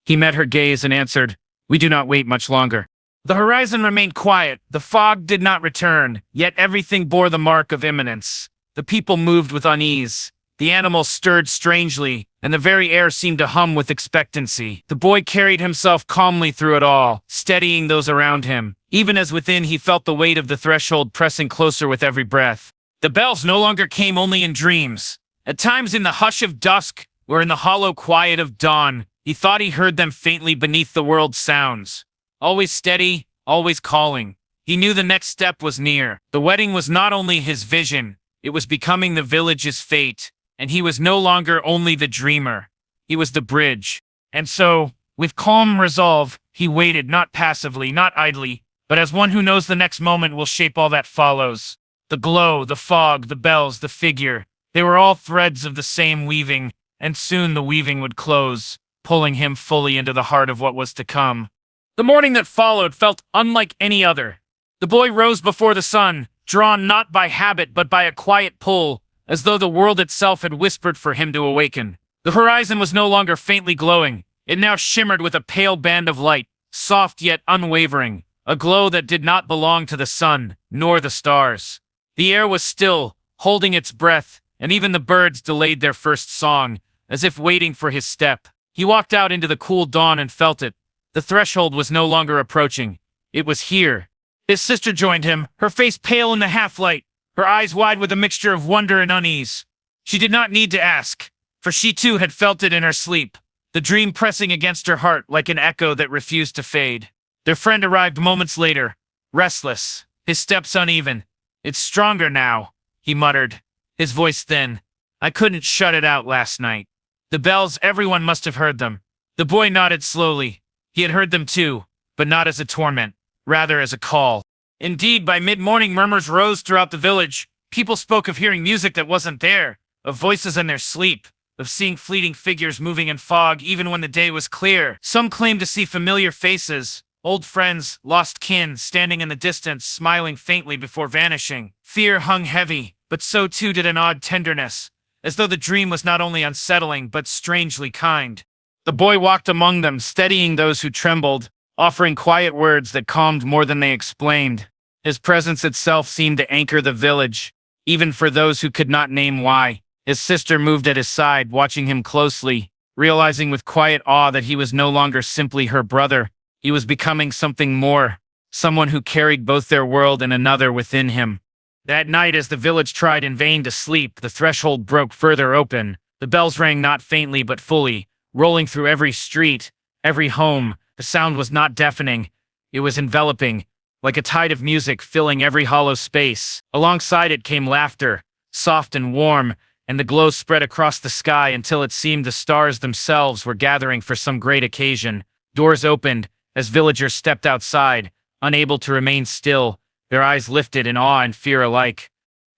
He met her gaze and answered, "We do not wait much longer." The horizon remained quiet. The fog did not return, yet everything bore the mark of imminence. The people moved with unease. The animals stirred strangely, and the very air seemed to hum with expectancy. The boy carried himself calmly through it all, steadying those around him, even as within he felt the weight of the threshold pressing closer with every breath. The bells no longer came only in dreams. At times in the hush of dusk, or in the hollow quiet of dawn, he thought he heard them faintly beneath the world's sounds. Always steady, always calling. He knew the next step was near. The wedding was not only his vision, it was becoming the village's fate, and he was no longer only the dreamer. He was the bridge. And so, with calm resolve, he waited, not passively, not idly, but as one who knows the next moment will shape all that follows. The glow, the fog, the bells, the figure, they were all threads of the same weaving, and soon the weaving would close, pulling him fully into the heart of what was to come. The morning that followed felt unlike any other. The boy rose before the sun, drawn not by habit but by a quiet pull, as though the world itself had whispered for him to awaken. The horizon was no longer faintly glowing. It now shimmered with a pale band of light, soft yet unwavering, a glow that did not belong to the sun, nor the stars. The air was still, holding its breath, and even the birds delayed their first song, as if waiting for his step. He walked out into the cool dawn and felt it. The threshold was no longer approaching. It was here. His sister joined him, her face pale in the half-light, her eyes wide with a mixture of wonder and unease. She did not need to ask, for she too had felt it in her sleep, the dream pressing against her heart like an echo that refused to fade. Their friend arrived moments later, restless, his steps uneven. "It's stronger now," he muttered, his voice thin. "I couldn't shut it out last night." The bells, everyone must have heard them. The boy nodded slowly. He had heard them too, but not as a torment, rather as a call. Indeed, by mid-morning murmurs rose throughout the village. People spoke of hearing music that wasn't there, of voices in their sleep, of seeing fleeting figures moving in fog even when the day was clear. Some claimed to see familiar faces, old friends, lost kin, standing in the distance, smiling faintly before vanishing. Fear hung heavy, but so too did an odd tenderness, as though the dream was not only unsettling but strangely kind. The boy walked among them, steadying those who trembled, offering quiet words that calmed more than they explained. His presence itself seemed to anchor the village, even for those who could not name why. His sister moved at his side, watching him closely, realizing with quiet awe that he was no longer simply her brother. He was becoming something more, someone who carried both their world and another within him. That night, as the village tried in vain to sleep, the threshold broke further open. The bells rang not faintly but fully, rolling through every street, every home. The sound was not deafening. It was enveloping, like a tide of music filling every hollow space. Alongside it came laughter, soft and warm, and the glow spread across the sky until it seemed the stars themselves were gathering for some great occasion. Doors opened as villagers stepped outside, unable to remain still, their eyes lifted in awe and fear alike.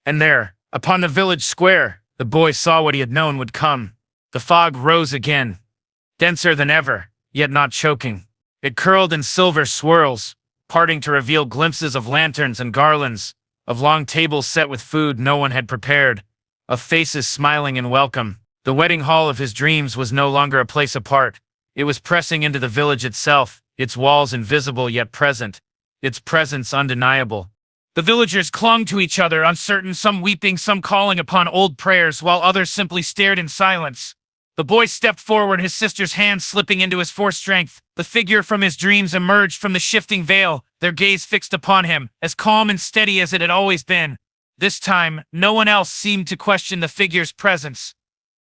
And there, upon the village square, the boy saw what he had known would come. The fog rose again, denser than ever, yet not choking. It curled in silver swirls, parting to reveal glimpses of lanterns and garlands, of long tables set with food no one had prepared, of faces smiling in welcome. The wedding hall of his dreams was no longer a place apart. It was pressing into the village itself, its walls invisible yet present, its presence undeniable. The villagers clung to each other, uncertain, some weeping, some calling upon old prayers, while others simply stared in silence. The boy stepped forward, his sister's hand slipping into his forced strength. The figure from his dreams emerged from the shifting veil, their gaze fixed upon him, as calm and steady as it had always been. This time, no one else seemed to question the figure's presence.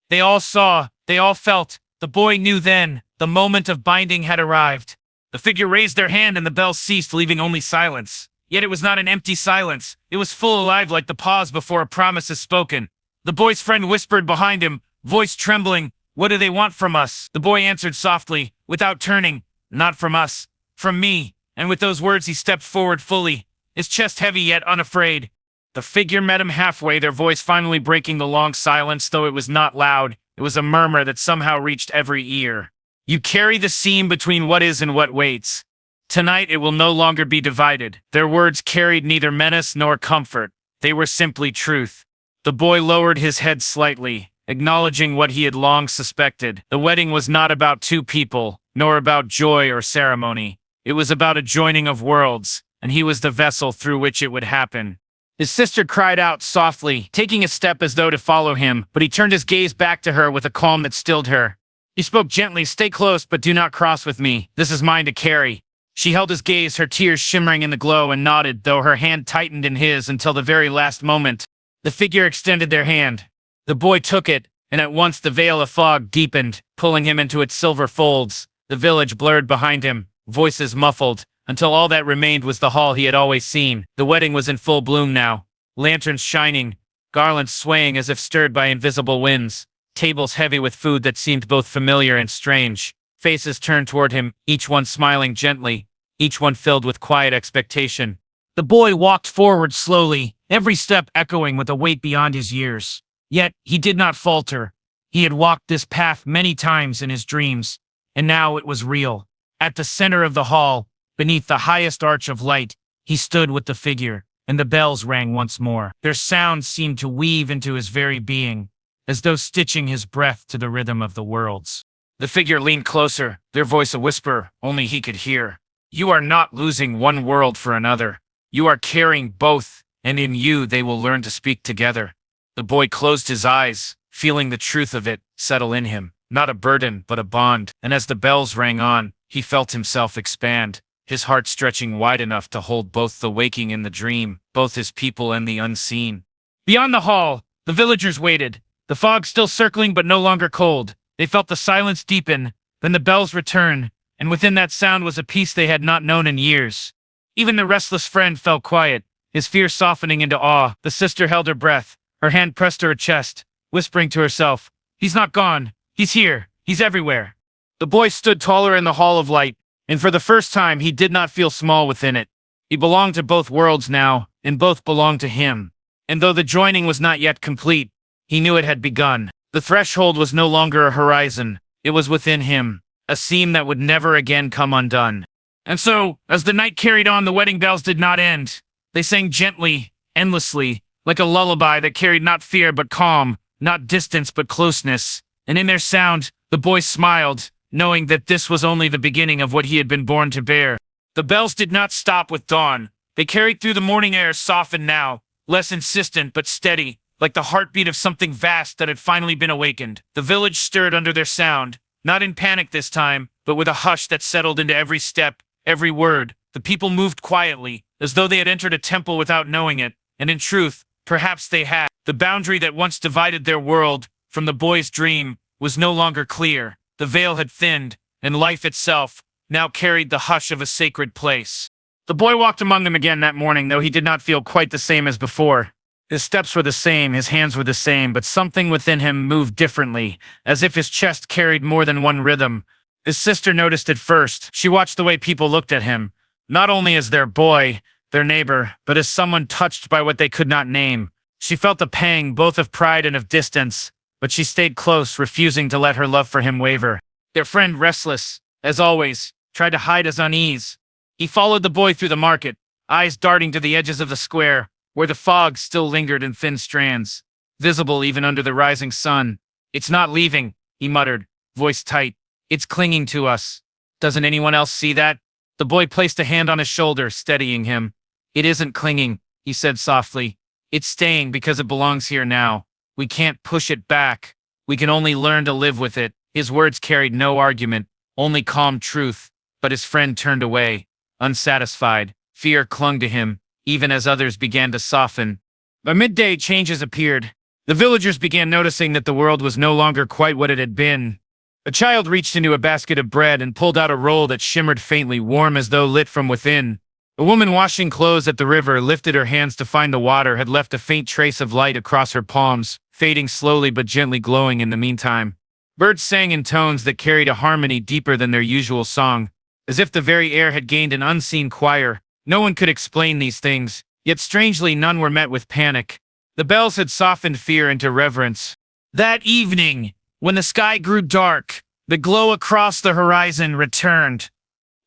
They all saw, they all felt. The boy knew then, the moment of binding had arrived. The figure raised their hand and the bells ceased, leaving only silence. Yet it was not an empty silence. It was full alive, like the pause before a promise is spoken. The boy's friend whispered behind him, voice trembling, "What do they want from us?" The boy answered softly, without turning, "Not from us, from me." And with those words he stepped forward fully, his chest heavy yet unafraid. The figure met him halfway, their voice finally breaking the long silence, though it was not loud. It was a murmur that somehow reached every ear. "You carry the seam between what is and what waits. Tonight it will no longer be divided." Their words carried neither menace nor comfort. They were simply truth. The boy lowered his head slightly, acknowledging what he had long suspected. The wedding was not about two people, nor about joy or ceremony. It was about a joining of worlds, and he was the vessel through which it would happen. His sister cried out softly, taking a step as though to follow him, but he turned his gaze back to her with a calm that stilled her. He spoke gently, "Stay close, but do not cross with me. This is mine to carry." She held his gaze, her tears shimmering in the glow, and nodded, though her hand tightened in his until the very last moment. The figure extended their hand. The boy took it, and at once the veil of fog deepened, pulling him into its silver folds. The village blurred behind him, voices muffled, until all that remained was the hall he had always seen. The wedding was in full bloom now, lanterns shining, garlands swaying as if stirred by invisible winds, tables heavy with food that seemed both familiar and strange. Faces turned toward him, each one smiling gently, each one filled with quiet expectation. The boy walked forward slowly, every step echoing with a weight beyond his years. Yet he did not falter. He had walked this path many times in his dreams, and now it was real. At the center of the hall, beneath the highest arch of light, he stood with the figure, and the bells rang once more. Their sound seemed to weave into his very being, as though stitching his breath to the rhythm of the worlds. The figure leaned closer, their voice a whisper only he could hear. "You are not losing one world for another. You are carrying both, and in you they will learn to speak together." The boy closed his eyes, feeling the truth of it settle in him. Not a burden, but a bond. And as the bells rang on, he felt himself expand, his heart stretching wide enough to hold both the waking and the dream, both his people and the unseen. Beyond the hall, the villagers waited, the fog still circling but no longer cold. They felt the silence deepen, then the bells return, and within that sound was a peace they had not known in years. Even the restless friend fell quiet, his fear softening into awe. The sister held her breath, her hand pressed to her chest, whispering to herself, "He's not gone. He's here. He's everywhere." The boy stood taller in the hall of light, and for the first time he did not feel small within it. He belonged to both worlds now, and both belonged to him. And though the joining was not yet complete, he knew it had begun. The threshold was no longer a horizon. It was within him, a seam that would never again come undone. And so, as the night carried on, the wedding bells did not end. They sang gently, endlessly, like a lullaby that carried not fear but calm, not distance but closeness. And in their sound, the boy smiled, knowing that this was only the beginning of what he had been born to bear. The bells did not stop with dawn. They carried through the morning air, softened now, less insistent but steady, like the heartbeat of something vast that had finally been awakened. The village stirred under their sound, not in panic this time, but with a hush that settled into every step, every word. The people moved quietly, as though they had entered a temple without knowing it, and in truth, perhaps they had. The boundary that once divided their world from the boy's dream was no longer clear. The veil had thinned, and life itself now carried the hush of a sacred place. The boy walked among them again that morning, though he did not feel quite the same as before. His steps were the same, his hands were the same, but something within him moved differently, as if his chest carried more than one rhythm. His sister noticed it first. She watched the way people looked at him, not only as their boy, their neighbor, but as someone touched by what they could not name. She felt a pang, both of pride and of distance, but she stayed close, refusing to let her love for him waver. Their friend, restless, as always, tried to hide his unease. He followed the boy through the market, eyes darting to the edges of the square, where the fog still lingered in thin strands, visible even under the rising sun. "It's not leaving," he muttered, voice tight. "It's clinging to us. Doesn't anyone else see that?" The boy placed a hand on his shoulder, steadying him. "It isn't clinging," he said softly. "It's staying because it belongs here now. We can't push it back. We can only learn to live with it." His words carried no argument, only calm truth, but his friend turned away, unsatisfied. Fear clung to him, even as others began to soften. By midday, changes appeared. The villagers began noticing that the world was no longer quite what it had been. A child reached into a basket of bread and pulled out a roll that shimmered faintly, warm as though lit from within. A woman washing clothes at the river lifted her hands to find the water had left a faint trace of light across her palms, fading slowly but gently glowing in the meantime. Birds sang in tones that carried a harmony deeper than their usual song, as if the very air had gained an unseen choir. No one could explain these things, yet strangely none were met with panic. The bells had softened fear into reverence. That evening, when the sky grew dark, the glow across the horizon returned.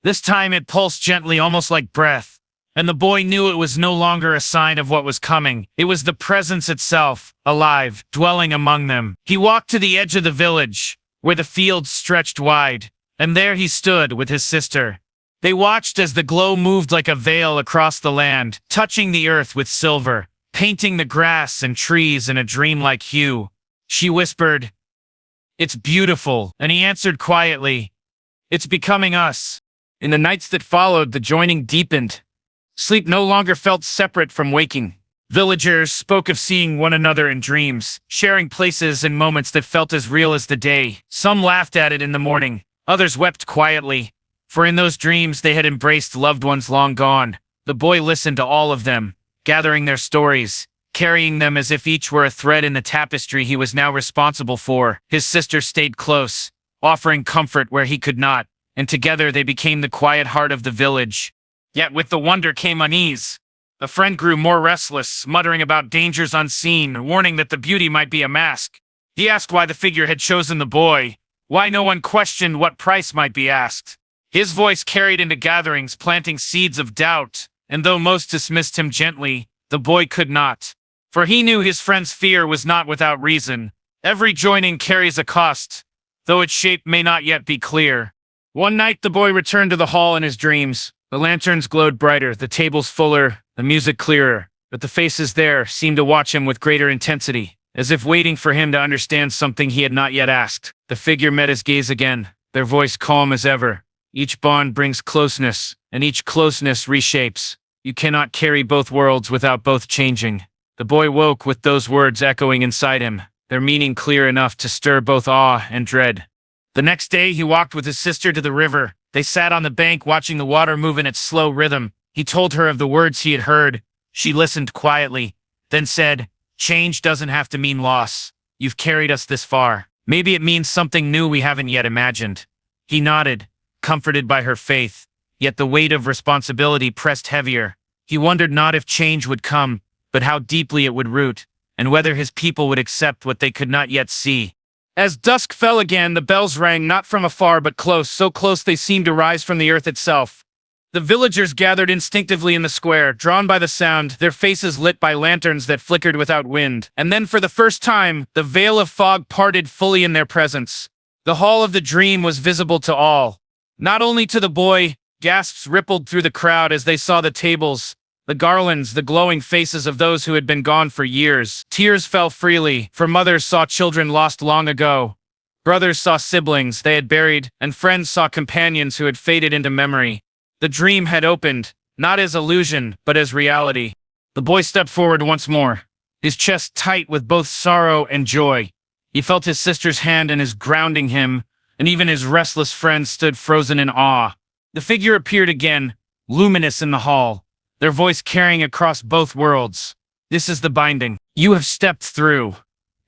This time it pulsed gently, almost like breath, and the boy knew it was no longer a sign of what was coming. It was the presence itself, alive, dwelling among them. He walked to the edge of the village, where the fields stretched wide, and there he stood with his sister. They watched as the glow moved like a veil across the land, touching the earth with silver, painting the grass and trees in a dreamlike hue. She whispered, "It's beautiful," and he answered quietly, "It's becoming us." In the nights that followed, the joining deepened. Sleep no longer felt separate from waking. Villagers spoke of seeing one another in dreams, sharing places and moments that felt as real as the day. Some laughed at it in the morning, others wept quietly, for in those dreams they had embraced loved ones long gone. The boy listened to all of them, gathering their stories, carrying them as if each were a thread in the tapestry he was now responsible for. His sister stayed close, offering comfort where he could not, and together they became the quiet heart of the village. Yet with the wonder came unease. The friend grew more restless, muttering about dangers unseen, warning that the beauty might be a mask. He asked why the figure had chosen the boy, why no one questioned what price might be asked. His voice carried into gatherings, planting seeds of doubt, and though most dismissed him gently, the boy could not. For he knew his friend's fear was not without reason. Every joining carries a cost, though its shape may not yet be clear. One night the boy returned to the hall in his dreams. The lanterns glowed brighter, the tables fuller, the music clearer, but the faces there seemed to watch him with greater intensity, as if waiting for him to understand something he had not yet asked. The figure met his gaze again, their voice calm as ever. Each bond brings closeness, and each closeness reshapes. You cannot carry both worlds without both changing. The boy woke with those words echoing inside him, their meaning clear enough to stir both awe and dread. The next day, he walked with his sister to the river. They sat on the bank watching the water move in its slow rhythm. He told her of the words he had heard. She listened quietly, then said, "Change doesn't have to mean loss. You've carried us this far. Maybe it means something new we haven't yet imagined." He nodded, comforted by her faith, yet the weight of responsibility pressed heavier. He wondered not if change would come, but how deeply it would root, and whether his people would accept what they could not yet see. As dusk fell again, the bells rang not from afar but close, so close they seemed to rise from the earth itself. The villagers gathered instinctively in the square, drawn by the sound, their faces lit by lanterns that flickered without wind. And then for the first time, the veil of fog parted fully in their presence. The hall of the dream was visible to all. Not only to the boy, gasps rippled through the crowd as they saw the tables, the garlands, the glowing faces of those who had been gone for years. Tears fell freely, for mothers saw children lost long ago. Brothers saw siblings they had buried, and friends saw companions who had faded into memory. The dream had opened, not as illusion, but as reality. The boy stepped forward once more, his chest tight with both sorrow and joy. He felt his sister's hand in his grounding him, and even his restless friend stood frozen in awe. The figure appeared again, luminous in the hall, their voice carrying across both worlds. This is the binding. You have stepped through.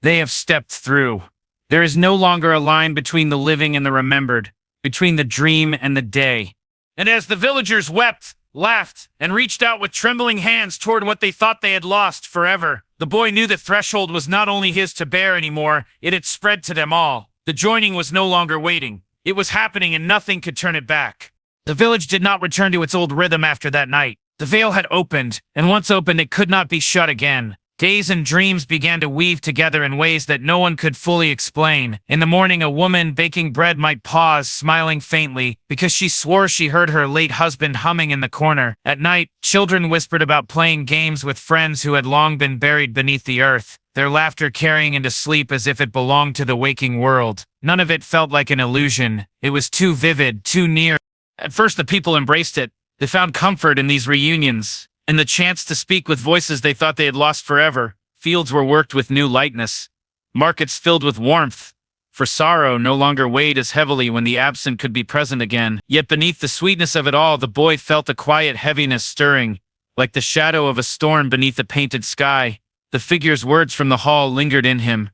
They have stepped through. There is no longer a line between the living and the remembered, between the dream and the day. And as the villagers wept, laughed, and reached out with trembling hands toward what they thought they had lost forever, the boy knew the threshold was not only his to bear anymore, it had spread to them all. The joining was no longer waiting. It was happening and nothing could turn it back. The village did not return to its old rhythm after that night. The veil had opened, and once opened it could not be shut again. Days and dreams began to weave together in ways that no one could fully explain. In the morning, a woman baking bread might pause, smiling faintly, because she swore she heard her late husband humming in the corner. At night, children whispered about playing games with friends who had long been buried beneath the earth, their laughter carrying into sleep as if it belonged to the waking world. None of it felt like an illusion. It was too vivid, too near. At first, the people embraced it. They found comfort in these reunions, and the chance to speak with voices they thought they had lost forever. Fields were worked with new lightness, markets filled with warmth, for sorrow no longer weighed as heavily when the absent could be present again. Yet beneath the sweetness of it all, the boy felt a quiet heaviness stirring, like the shadow of a storm beneath a painted sky. The figure's words from the hall lingered in him.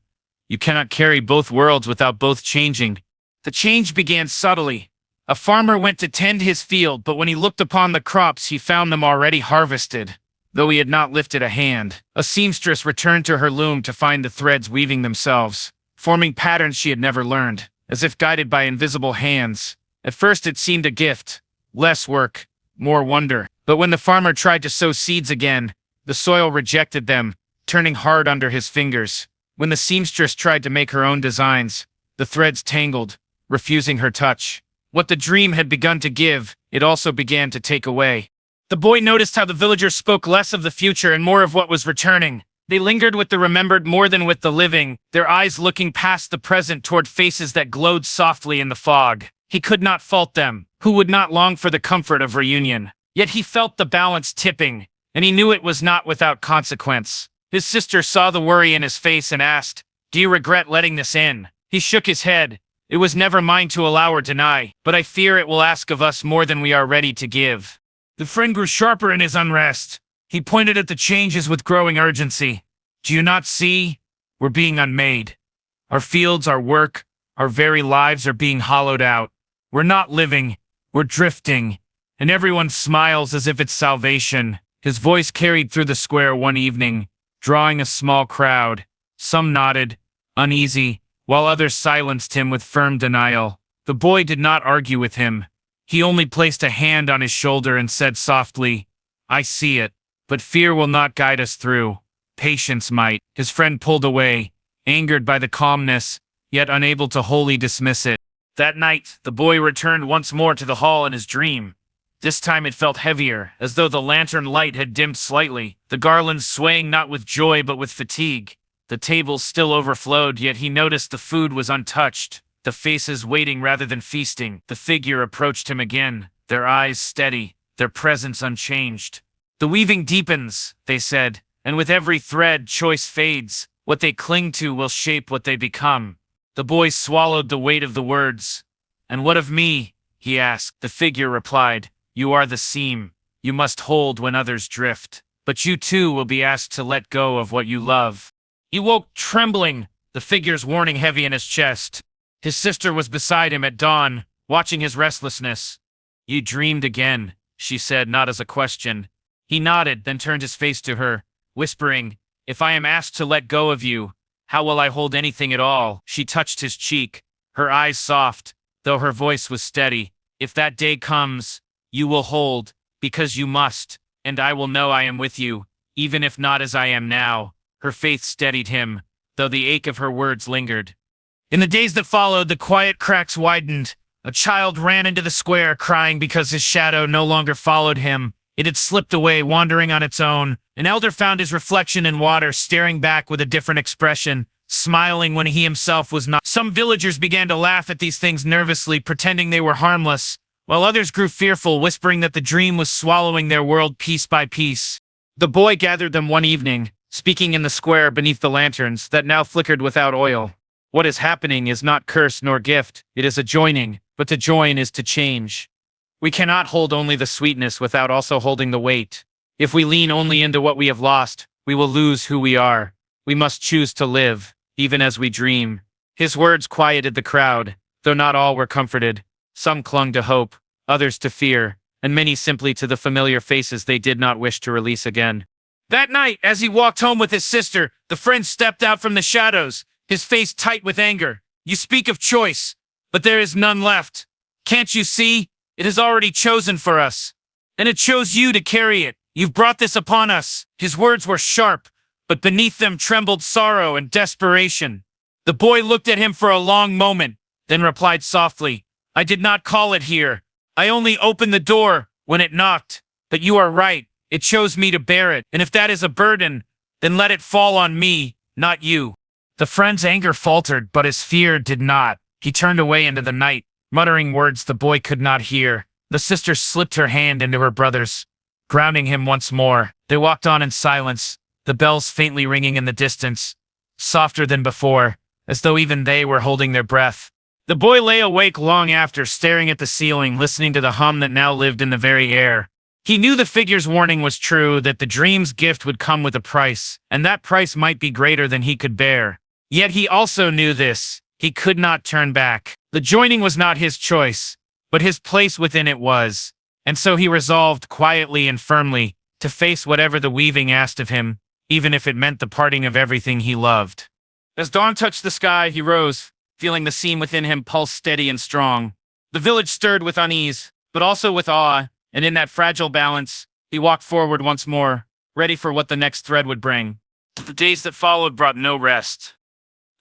You cannot carry both worlds without both changing. The change began subtly. A farmer went to tend his field, but when he looked upon the crops, he found them already harvested, though he had not lifted a hand. A seamstress returned to her loom to find the threads weaving themselves, forming patterns she had never learned, as if guided by invisible hands. At first it seemed a gift, less work, more wonder. But when the farmer tried to sow seeds again, the soil rejected them, turning hard under his fingers. When the seamstress tried to make her own designs, the threads tangled, refusing her touch. What the dream had begun to give, it also began to take away. The boy noticed how the villagers spoke less of the future and more of what was returning. They lingered with the remembered more than with the living, their eyes looking past the present toward faces that glowed softly in the fog. He could not fault them, who would not long for the comfort of reunion. Yet he felt the balance tipping, and he knew it was not without consequence. His sister saw the worry in his face and asked, "Do you regret letting this in?" He shook his head. It was never mine to allow or deny, but I fear it will ask of us more than we are ready to give. The friend grew sharper in his unrest. He pointed at the changes with growing urgency. Do you not see? We're being unmade. Our fields, our work, our very lives are being hollowed out. We're not living, we're drifting, and everyone smiles as if it's salvation. His voice carried through the square one evening, drawing a small crowd. Some nodded, uneasy, while others silenced him with firm denial. The boy did not argue with him. He only placed a hand on his shoulder and said softly, "I see it, but fear will not guide us through. Patience might." His friend pulled away, angered by the calmness, yet unable to wholly dismiss it. That night, the boy returned once more to the hall in his dream. This time it felt heavier, as though the lantern light had dimmed slightly, the garlands swaying not with joy but with fatigue. The tables still overflowed, yet he noticed the food was untouched, the faces waiting rather than feasting. The figure approached him again, their eyes steady, their presence unchanged. "The weaving deepens," they said, "and with every thread choice fades. What they cling to will shape what they become." The boy swallowed the weight of the words. "And what of me?" he asked. The figure replied, "You are the seam. You must hold when others drift. But you too will be asked to let go of what you love." He woke trembling, the figure's warning heavy in his chest. His sister was beside him at dawn, watching his restlessness. "You dreamed again," she said, not as a question. He nodded, then turned his face to her, whispering, "If I am asked to let go of you, how will I hold anything at all?" She touched his cheek, her eyes soft, though her voice was steady. "If that day comes, you will hold, because you must, and I will know I am with you, even if not as I am now." Her faith steadied him, though the ache of her words lingered. In the days that followed, the quiet cracks widened. A child ran into the square, crying because his shadow no longer followed him. It had slipped away, wandering on its own. An elder found his reflection in water, staring back with a different expression, smiling when he himself was not. Some villagers began to laugh at these things nervously, pretending they were harmless, while others grew fearful, whispering that the dream was swallowing their world piece by piece. The boy gathered them one evening, speaking in the square beneath the lanterns that now flickered without oil. What is happening is not curse nor gift, it is a joining, but to join is to change. We cannot hold only the sweetness without also holding the weight. If we lean only into what we have lost, we will lose who we are. We must choose to live, even as we dream. His words quieted the crowd, though not all were comforted. Some clung to hope, others to fear, and many simply to the familiar faces they did not wish to release again. That night, as he walked home with his sister, the friend stepped out from the shadows, his face tight with anger. You speak of choice, but there is none left. Can't you see? It is already chosen for us. And it chose you to carry it. You've brought this upon us. His words were sharp, but beneath them trembled sorrow and desperation. The boy looked at him for a long moment, then replied softly, I did not call it here. I only opened the door when it knocked. But you are right. It chose me to bear it. And if that is a burden, then let it fall on me, not you. The friend's anger faltered, but his fear did not. He turned away into the night, muttering words the boy could not hear. The sister slipped her hand into her brother's, grounding him once more. They walked on in silence, the bells faintly ringing in the distance, softer than before, as though even they were holding their breath. The boy lay awake long after, staring at the ceiling, listening to the hum that now lived in the very air. He knew the figure's warning was true, that the dream's gift would come with a price, and that price might be greater than he could bear. Yet he also knew this. He could not turn back. The joining was not his choice, but his place within it was. And so he resolved, quietly and firmly, to face whatever the weaving asked of him, even if it meant the parting of everything he loved. As dawn touched the sky, he rose, feeling the seam within him pulse steady and strong. The village stirred with unease, but also with awe, and in that fragile balance, he walked forward once more, ready for what the next thread would bring. The days that followed brought no rest.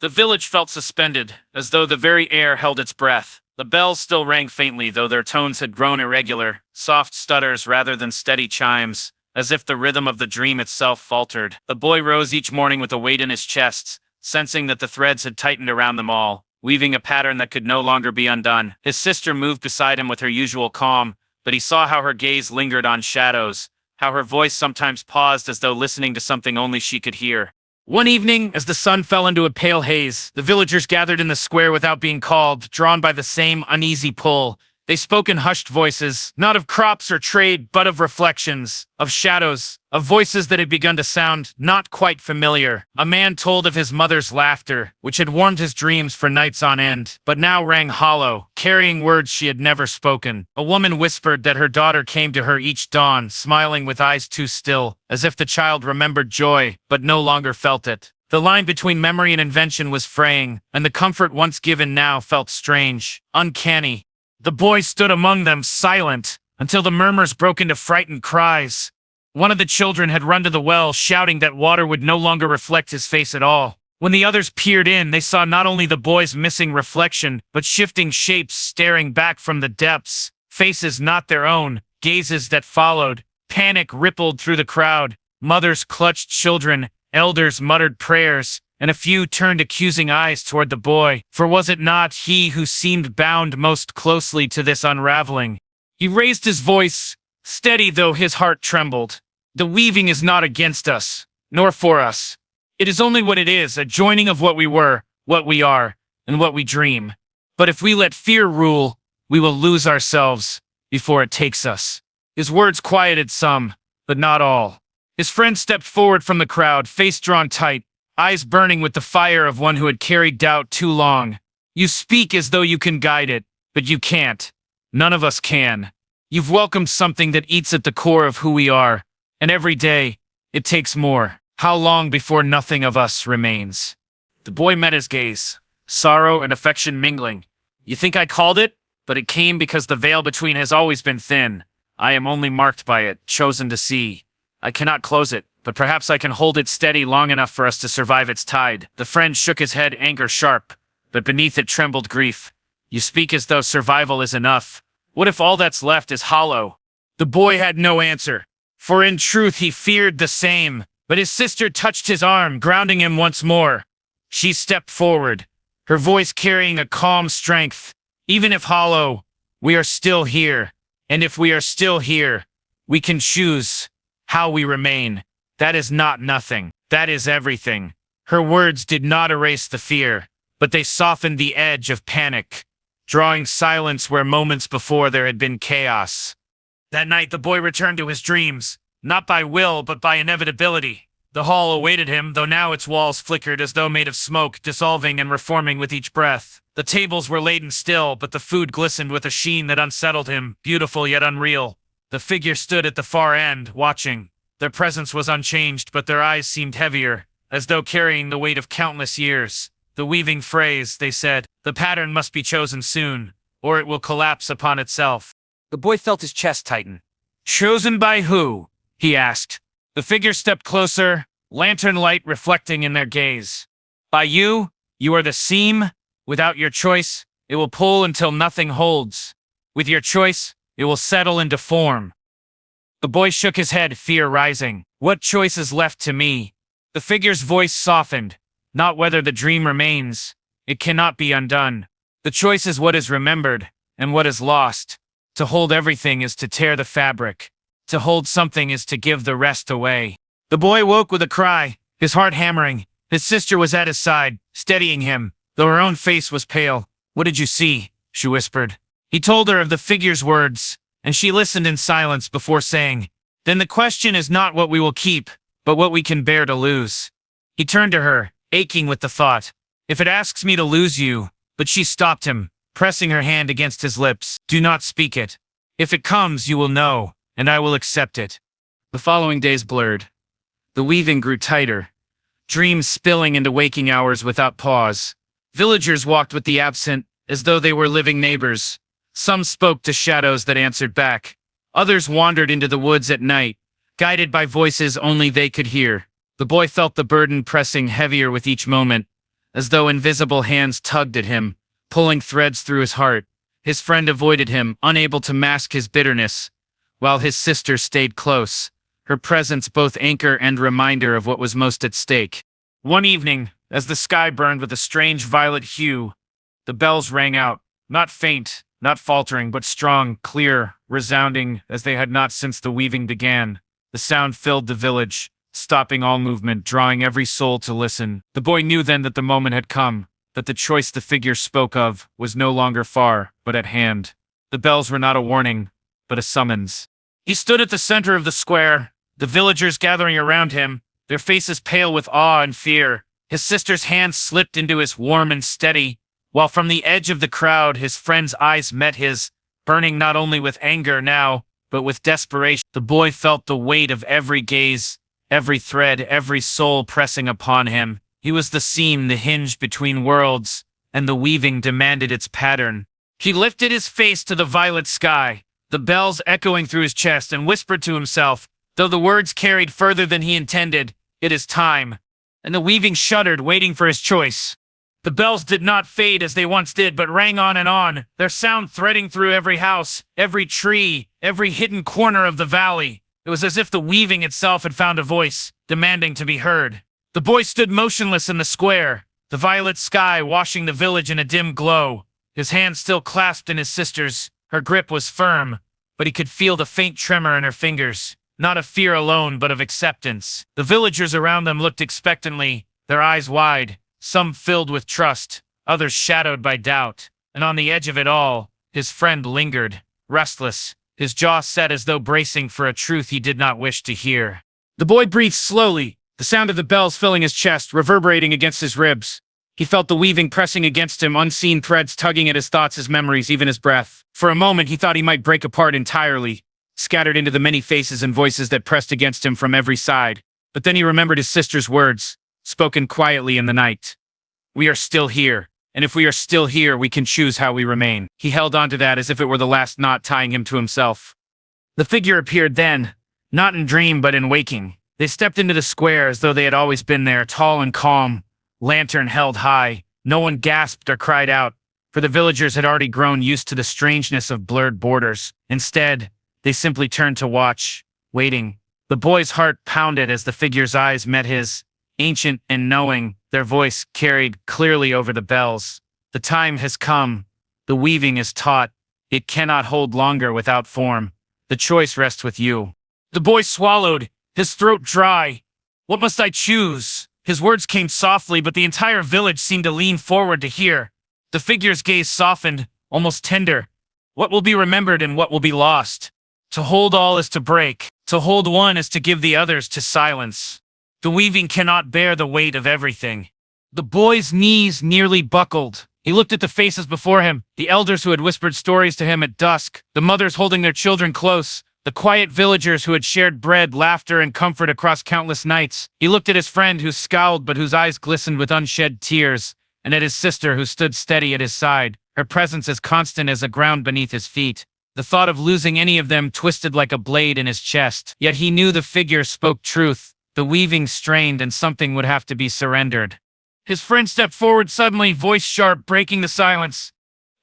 The village felt suspended, as though the very air held its breath. The bells still rang faintly, though their tones had grown irregular, soft stutters rather than steady chimes, as if the rhythm of the dream itself faltered. The boy rose each morning with a weight in his chest, sensing that the threads had tightened around them all, weaving a pattern that could no longer be undone. His sister moved beside him with her usual calm, but he saw how her gaze lingered on shadows, how her voice sometimes paused as though listening to something only she could hear. One evening, as the sun fell into a pale haze, the villagers gathered in the square without being called, drawn by the same uneasy pull. They spoke in hushed voices, not of crops or trade, but of reflections, of shadows, of voices that had begun to sound not quite familiar. A man told of his mother's laughter, which had warmed his dreams for nights on end, but now rang hollow, carrying words she had never spoken. A woman whispered that her daughter came to her each dawn, smiling with eyes too still, as if the child remembered joy, but no longer felt it. The line between memory and invention was fraying, and the comfort once given now felt strange, uncanny. The boy stood among them, silent, until the murmurs broke into frightened cries. One of the children had run to the well, shouting that water would no longer reflect his face at all. When the others peered in, they saw not only the boy's missing reflection, but shifting shapes staring back from the depths, faces not their own, gazes that followed. Panic rippled through the crowd. Mothers clutched children, elders muttered prayers, and a few turned accusing eyes toward the boy, for was it not he who seemed bound most closely to this unraveling? He raised his voice, steady though his heart trembled. The weaving is not against us, nor for us. It is only what it is, a joining of what we were, what we are, and what we dream. But if we let fear rule, we will lose ourselves before it takes us. His words quieted some, but not all. His friend stepped forward from the crowd, face drawn tight, eyes burning with the fire of one who had carried doubt too long. You speak as though you can guide it, but you can't. None of us can. You've welcomed something that eats at the core of who we are, and every day, it takes more. How long before nothing of us remains? The boy met his gaze, sorrow and affection mingling. You think I called it? But it came because the veil between has always been thin. I am only marked by it, chosen to see. I cannot close it, but perhaps I can hold it steady long enough for us to survive its tide. The friend shook his head, anger sharp. but beneath it trembled grief. You speak as though survival is enough. What if all that's left is hollow? The boy had no answer, for in truth he feared the same, but his sister touched his arm, grounding him once more. She stepped forward, her voice carrying a calm strength. Even if hollow, we are still here, and if we are still here, we can choose how we remain. That is not nothing. That is everything. Her words did not erase the fear, but they softened the edge of panic, drawing silence where moments before there had been chaos. That night the boy returned to his dreams, not by will but by inevitability. The hall awaited him, though now its walls flickered as though made of smoke, dissolving and reforming with each breath. The tables were laden still, but the food glistened with a sheen that unsettled him, beautiful yet unreal. The figure stood at the far end, watching. Their presence was unchanged, but their eyes seemed heavier, as though carrying the weight of countless years. The weaving phrase, they said, the pattern must be chosen soon, or it will collapse upon itself. The boy felt his chest tighten. Chosen by who? He asked. The figure stepped closer, lantern light reflecting in their gaze. By you? You are the seam. Without your choice, it will pull until nothing holds. With your choice, it will settle into form. The boy shook his head, fear rising. What choice is left to me? The figure's voice softened. Not whether the dream remains. It cannot be undone. The choice is what is remembered, and what is lost. To hold everything is to tear the fabric. To hold something is to give the rest away. The boy woke with a cry, his heart hammering. His sister was at his side, steadying him, though her own face was pale. What did you see? She whispered. He told her of the figure's words, and she listened in silence before saying, Then the question is not what we will keep, but what we can bear to lose. He turned to her, aching with the thought. If it asks me to lose you, but she stopped him, pressing her hand against his lips. Do not speak it. If it comes, you will know, and I will accept it. The following days blurred. The weaving grew tighter, dreams spilling into waking hours without pause. Villagers walked with the absent, as though they were living neighbors. Some spoke to shadows that answered back. Others wandered into the woods at night, guided by voices only they could hear. The boy felt the burden pressing heavier with each moment, as though invisible hands tugged at him, pulling threads through his heart. His friend avoided him, unable to mask his bitterness, while his sister stayed close, her presence both anchor and reminder of what was most at stake. One evening, as the sky burned with a strange violet hue, the bells rang out, not faint, not faltering, but strong, clear, resounding as they had not since the weaving began. The sound filled the village, stopping all movement, drawing every soul to listen. The boy knew then that the moment had come, that the choice the figure spoke of was no longer far, but at hand. The bells were not a warning, but a summons. He stood at the center of the square, the villagers gathering around him, their faces pale with awe and fear. His sister's hand slipped into his, warm and steady, while from the edge of the crowd his friend's eyes met his, burning not only with anger now, but with desperation. The boy felt the weight of every gaze, every thread, every soul pressing upon him. He was the seam, the hinge between worlds, and the weaving demanded its pattern. He lifted his face to the violet sky, the bells echoing through his chest, and whispered to himself, though the words carried further than he intended, "It is time." And the weaving shuddered, waiting for his choice. The bells did not fade as they once did, but rang on, their sound threading through every house, every tree, every hidden corner of the valley. It was as if the weaving itself had found a voice, demanding to be heard. The boy stood motionless in the square, the violet sky washing the village in a dim glow. His hand still clasped in his sister's. Her grip was firm, but he could feel the faint tremor in her fingers, not of fear alone, but of acceptance. The villagers around them looked expectantly, their eyes wide, some filled with trust, others shadowed by doubt. And on the edge of it all, his friend lingered, restless, his jaw set as though bracing for a truth he did not wish to hear. The boy breathed slowly, the sound of the bells filling his chest, reverberating against his ribs. He felt the weaving pressing against him, unseen threads tugging at his thoughts, his memories, even his breath. For a moment he thought he might break apart entirely, scattered into the many faces and voices that pressed against him from every side. But then he remembered his sister's words, spoken quietly in the night. We are still here, and if we are still here, we can choose how we remain. He held on to that as if it were the last knot tying him to himself. The figure appeared then, not in dream but in waking. They stepped into the square as though they had always been there, tall and calm, lantern held high, No one gasped or cried out, for the villagers had already grown used to the strangeness of blurred borders. Instead, they simply turned to watch, waiting. The boy's heart pounded as the figure's eyes met his, ancient and knowing, their voice carried clearly over the bells. The time has come. The weaving is taut. It cannot hold longer without form. The choice rests with you. The boy swallowed, his throat dry. What must I choose? His words came softly, but the entire village seemed to lean forward to hear. The figure's gaze softened, almost tender. What will be remembered and what will be lost? To hold all is to break. To hold one is to give the others to silence. The weaving cannot bear the weight of everything. The boy's knees nearly buckled. He looked at the faces before him, the elders who had whispered stories to him at dusk, the mothers holding their children close, the quiet villagers who had shared bread, laughter, and comfort across countless nights. He looked at his friend who scowled but whose eyes glistened with unshed tears, and at his sister who stood steady at his side, her presence as constant as the ground beneath his feet. The thought of losing any of them twisted like a blade in his chest, yet he knew the figure spoke truth. The weaving strained and something would have to be surrendered. His friend stepped forward suddenly, voice sharp, breaking the silence.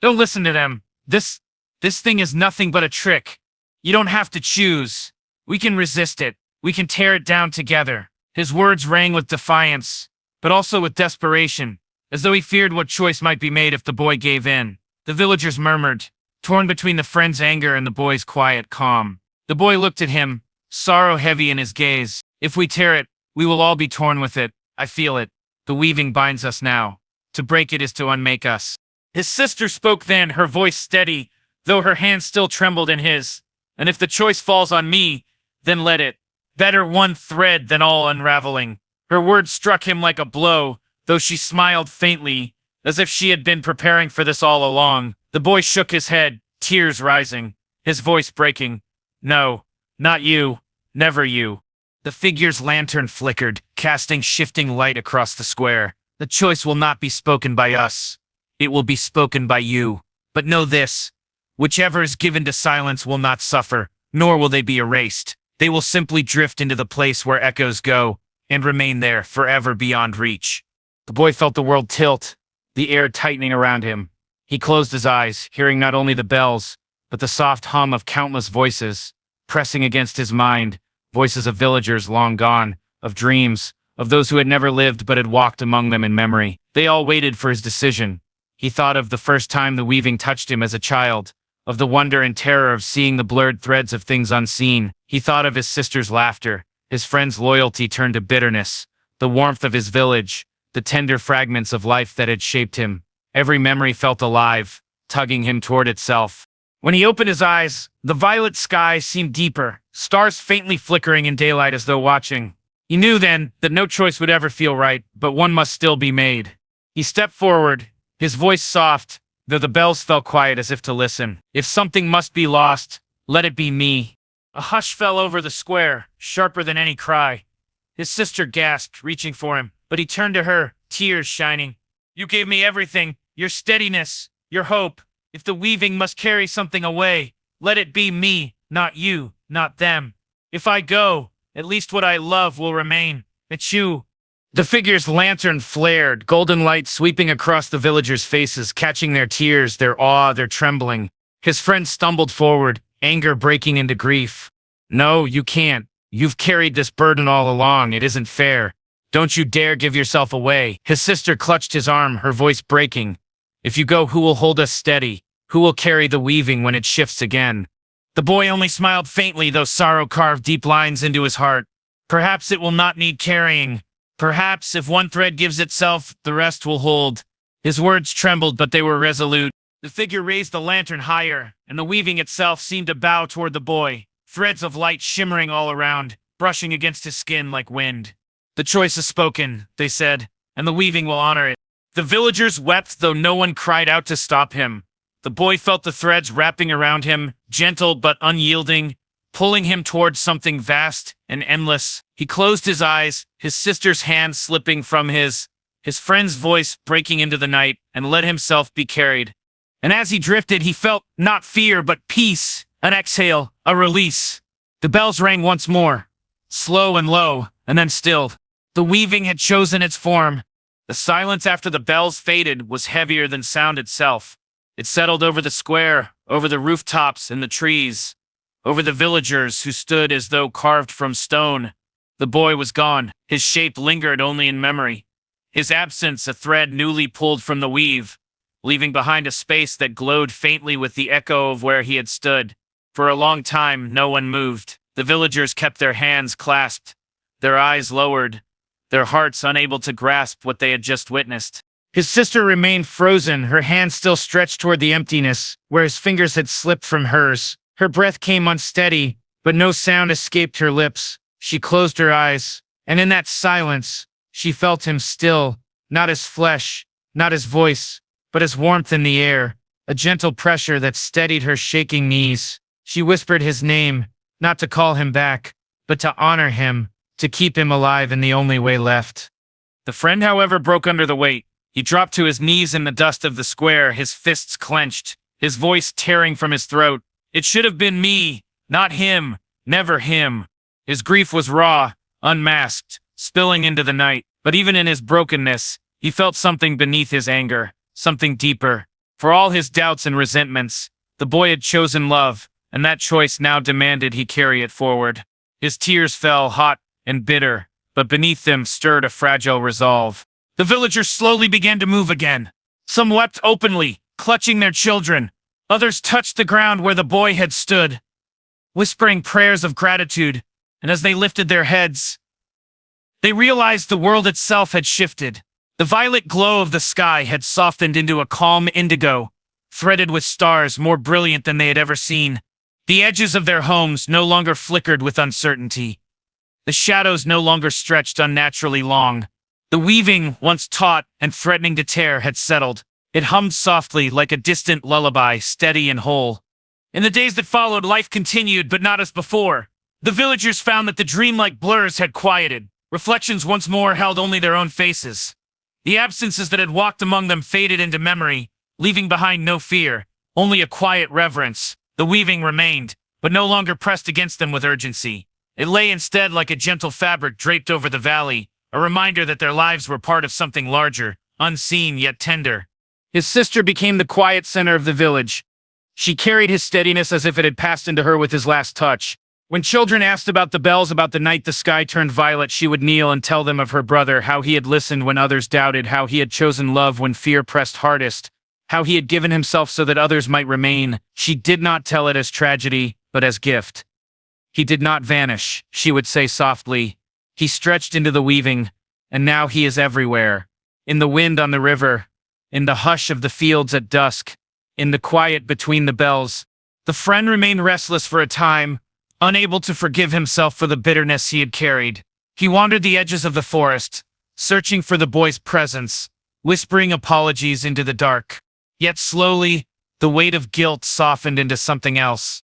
Don't listen to them. This thing is nothing but a trick. You don't have to choose. We can resist it. We can tear it down together. His words rang with defiance, but also with desperation, as though he feared what choice might be made if the boy gave in. The villagers murmured, torn between the friend's anger and the boy's quiet calm. The boy looked at him, sorrow heavy in his gaze. If we tear it, we will all be torn with it. I feel it. The weaving binds us now. To break it is to unmake us. His sister spoke then, her voice steady, though her hand still trembled in his. And if the choice falls on me, then let it. Better one thread than all unraveling. Her words struck him like a blow, though she smiled faintly, as if she had been preparing for this all along. The boy shook his head, tears rising, his voice breaking. No, not you, never you. The figure's lantern flickered, casting shifting light across the square. The choice will not be spoken by us. It will be spoken by you. But know this, whichever is given to silence will not suffer, nor will they be erased. They will simply drift into the place where echoes go, and remain there forever beyond reach. The boy felt the world tilt, the air tightening around him. He closed his eyes, hearing not only the bells, but the soft hum of countless voices, pressing against his mind, voices of villagers long gone, of dreams, of those who had never lived but had walked among them in memory. They all waited for his decision. He thought of the first time the weaving touched him as a child, of the wonder and terror of seeing the blurred threads of things unseen. He thought of his sister's laughter, his friend's loyalty turned to bitterness, the warmth of his village, the tender fragments of life that had shaped him. Every memory felt alive, tugging him toward itself. When he opened his eyes, the violet sky seemed deeper, stars faintly flickering in daylight as though watching. He knew then that no choice would ever feel right, but one must still be made. He stepped forward, his voice soft, though the bells fell quiet as if to listen. If something must be lost, let it be me. A hush fell over the square, sharper than any cry. His sister gasped, reaching for him, but he turned to her, tears shining. You gave me everything, your steadiness, your hope. If the weaving must carry something away, let it be me, not you, not them. If I go, at least what I love will remain. It's you. The figure's lantern flared, golden light sweeping across the villagers' faces, catching their tears, their awe, their trembling. His friend stumbled forward, anger breaking into grief. No, you can't. You've carried this burden all along. It isn't fair. Don't you dare give yourself away. His sister clutched his arm, her voice breaking. If you go, who will hold us steady? Who will carry the weaving when it shifts again? The boy only smiled faintly, though sorrow carved deep lines into his heart. Perhaps it will not need carrying. Perhaps if one thread gives itself, the rest will hold. His words trembled, but they were resolute. The figure raised the lantern higher, and the weaving itself seemed to bow toward the boy, threads of light shimmering all around, brushing against his skin like wind. The choice is spoken, they said, and the weaving will honor it. The villagers wept, though no one cried out to stop him. The boy felt the threads wrapping around him, gentle but unyielding, pulling him towards something vast and endless. He closed his eyes, his sister's hand slipping from his friend's voice breaking into the night, and let himself be carried. And as he drifted, he felt not fear, but peace, an exhale, a release. The bells rang once more, slow and low, and then stilled. The weaving had chosen its form. The silence after the bells faded was heavier than sound itself. It settled over the square, over the rooftops and the trees, over the villagers who stood as though carved from stone. The boy was gone. His shape lingered only in memory. His absence a thread newly pulled from the weave, leaving behind a space that glowed faintly with the echo of where he had stood. For a long time, no one moved. The villagers kept their hands clasped, their eyes lowered, their hearts unable to grasp what they had just witnessed. His sister remained frozen, her hand still stretched toward the emptiness, where his fingers had slipped from hers. Her breath came unsteady, but no sound escaped her lips. She closed her eyes, and in that silence, she felt him still, not as flesh, not as voice, but as warmth in the air, a gentle pressure that steadied her shaking knees. She whispered his name, not to call him back, but to honor him, to keep him alive in the only way left. The friend, however, broke under the weight. He dropped to his knees in the dust of the square, his fists clenched, his voice tearing from his throat. It should have been me, not him, never him. His grief was raw, unmasked, spilling into the night. But even in his brokenness, he felt something beneath his anger, something deeper. For all his doubts and resentments, the boy had chosen love, and that choice now demanded he carry it forward. His tears fell hot and bitter, but beneath them stirred a fragile resolve. The villagers slowly began to move again. Some wept openly, clutching their children. Others touched the ground where the boy had stood, whispering prayers of gratitude, and as they lifted their heads, they realized the world itself had shifted. The violet glow of the sky had softened into a calm indigo, threaded with stars more brilliant than they had ever seen. The edges of their homes no longer flickered with uncertainty. The shadows no longer stretched unnaturally long. The weaving, once taut and threatening to tear, had settled. It hummed softly like a distant lullaby, steady and whole. In the days that followed, life continued, but not as before. The villagers found that the dreamlike blurs had quieted. Reflections once more held only their own faces. The absences that had walked among them faded into memory, leaving behind no fear, only a quiet reverence. The weaving remained, but no longer pressed against them with urgency. It lay instead like a gentle fabric draped over the valley, a reminder that their lives were part of something larger, unseen yet tender. His sister became the quiet center of the village. She carried his steadiness as if it had passed into her with his last touch. When children asked about the bells, about the night the sky turned violet, she would kneel and tell them of her brother, how he had listened when others doubted, how he had chosen love when fear pressed hardest, how he had given himself so that others might remain. She did not tell it as tragedy, but as gift. He did not vanish, she would say softly. He stretched into the weaving, and now he is everywhere. In the wind on the river, in the hush of the fields at dusk, in the quiet between the bells. The friend remained restless for a time, unable to forgive himself for the bitterness he had carried. He wandered the edges of the forest, searching for the boy's presence, whispering apologies into the dark. Yet slowly, the weight of guilt softened into something else.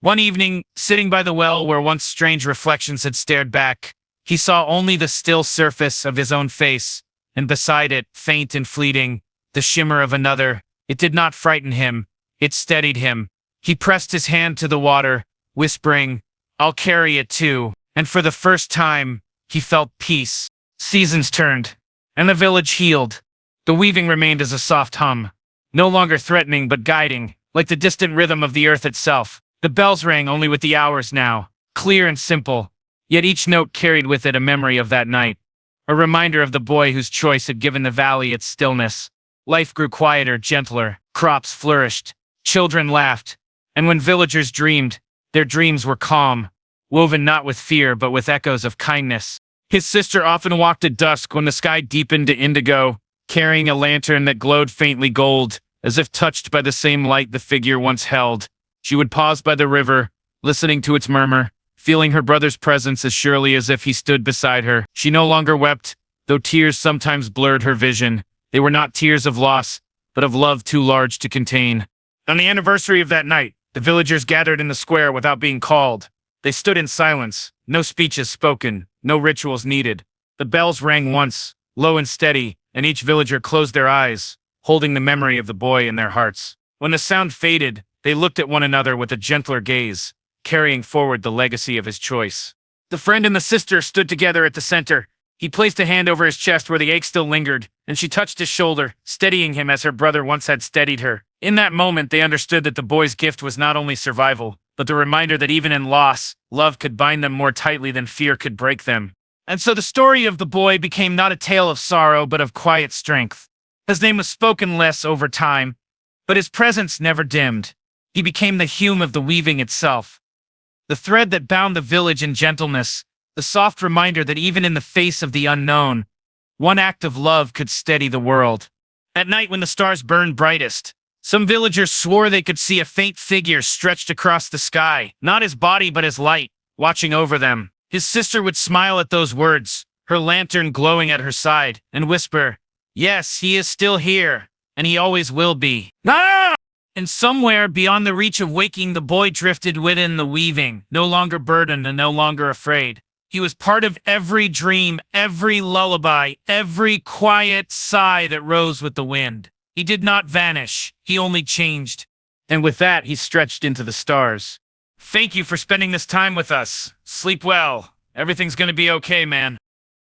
One evening, sitting by the well where once strange reflections had stared back, he saw only the still surface of his own face, and beside it, faint and fleeting, the shimmer of another. It did not frighten him, it steadied him. He pressed his hand to the water, whispering, "I'll carry it too." And for the first time, he felt peace. Seasons turned, and the village healed. The weaving remained as a soft hum, no longer threatening but guiding, like the distant rhythm of the earth itself. The bells rang only with the hours now, clear and simple, yet each note carried with it a memory of that night, a reminder of the boy whose choice had given the valley its stillness. Life grew quieter, gentler, crops flourished, children laughed, and when villagers dreamed, their dreams were calm, woven not with fear but with echoes of kindness. His sister often walked at dusk when the sky deepened to indigo, carrying a lantern that glowed faintly gold, as if touched by the same light the figure once held. She would pause by the river, listening to its murmur, feeling her brother's presence as surely as if he stood beside her. She no longer wept, though tears sometimes blurred her vision. They were not tears of loss, but of love too large to contain. On the anniversary of that night, the villagers gathered in the square without being called. They stood in silence, no speeches spoken, no rituals needed. The bells rang once, low and steady, and each villager closed their eyes, holding the memory of the boy in their hearts. When the sound faded, they looked at one another with a gentler gaze, carrying forward the legacy of his choice. The friend and the sister stood together at the center, He placed a hand over his chest where the ache still lingered, and she touched his shoulder, steadying him as her brother once had steadied her. In that moment, they understood that the boy's gift was not only survival, but the reminder that even in loss, love could bind them more tightly than fear could break them. And so the story of the boy became not a tale of sorrow, but of quiet strength. His name was spoken less over time, but his presence never dimmed. He became the hue of the weaving itself, the thread that bound the village in gentleness, the soft reminder that even in the face of the unknown, one act of love could steady the world. At night when the stars burned brightest, some villagers swore they could see a faint figure stretched across the sky, not his body but his light, watching over them. His sister would smile at those words, her lantern glowing at her side, and whisper, "Yes, he is still here, and he always will be." Ah! And somewhere beyond the reach of waking, the boy drifted within the weaving, no longer burdened and no longer afraid. He was part of every dream, every lullaby, every quiet sigh that rose with the wind. He did not vanish, he only changed. And with that, he stretched into the stars. Thank you for spending this time with us. Sleep well. Everything's gonna be okay, man.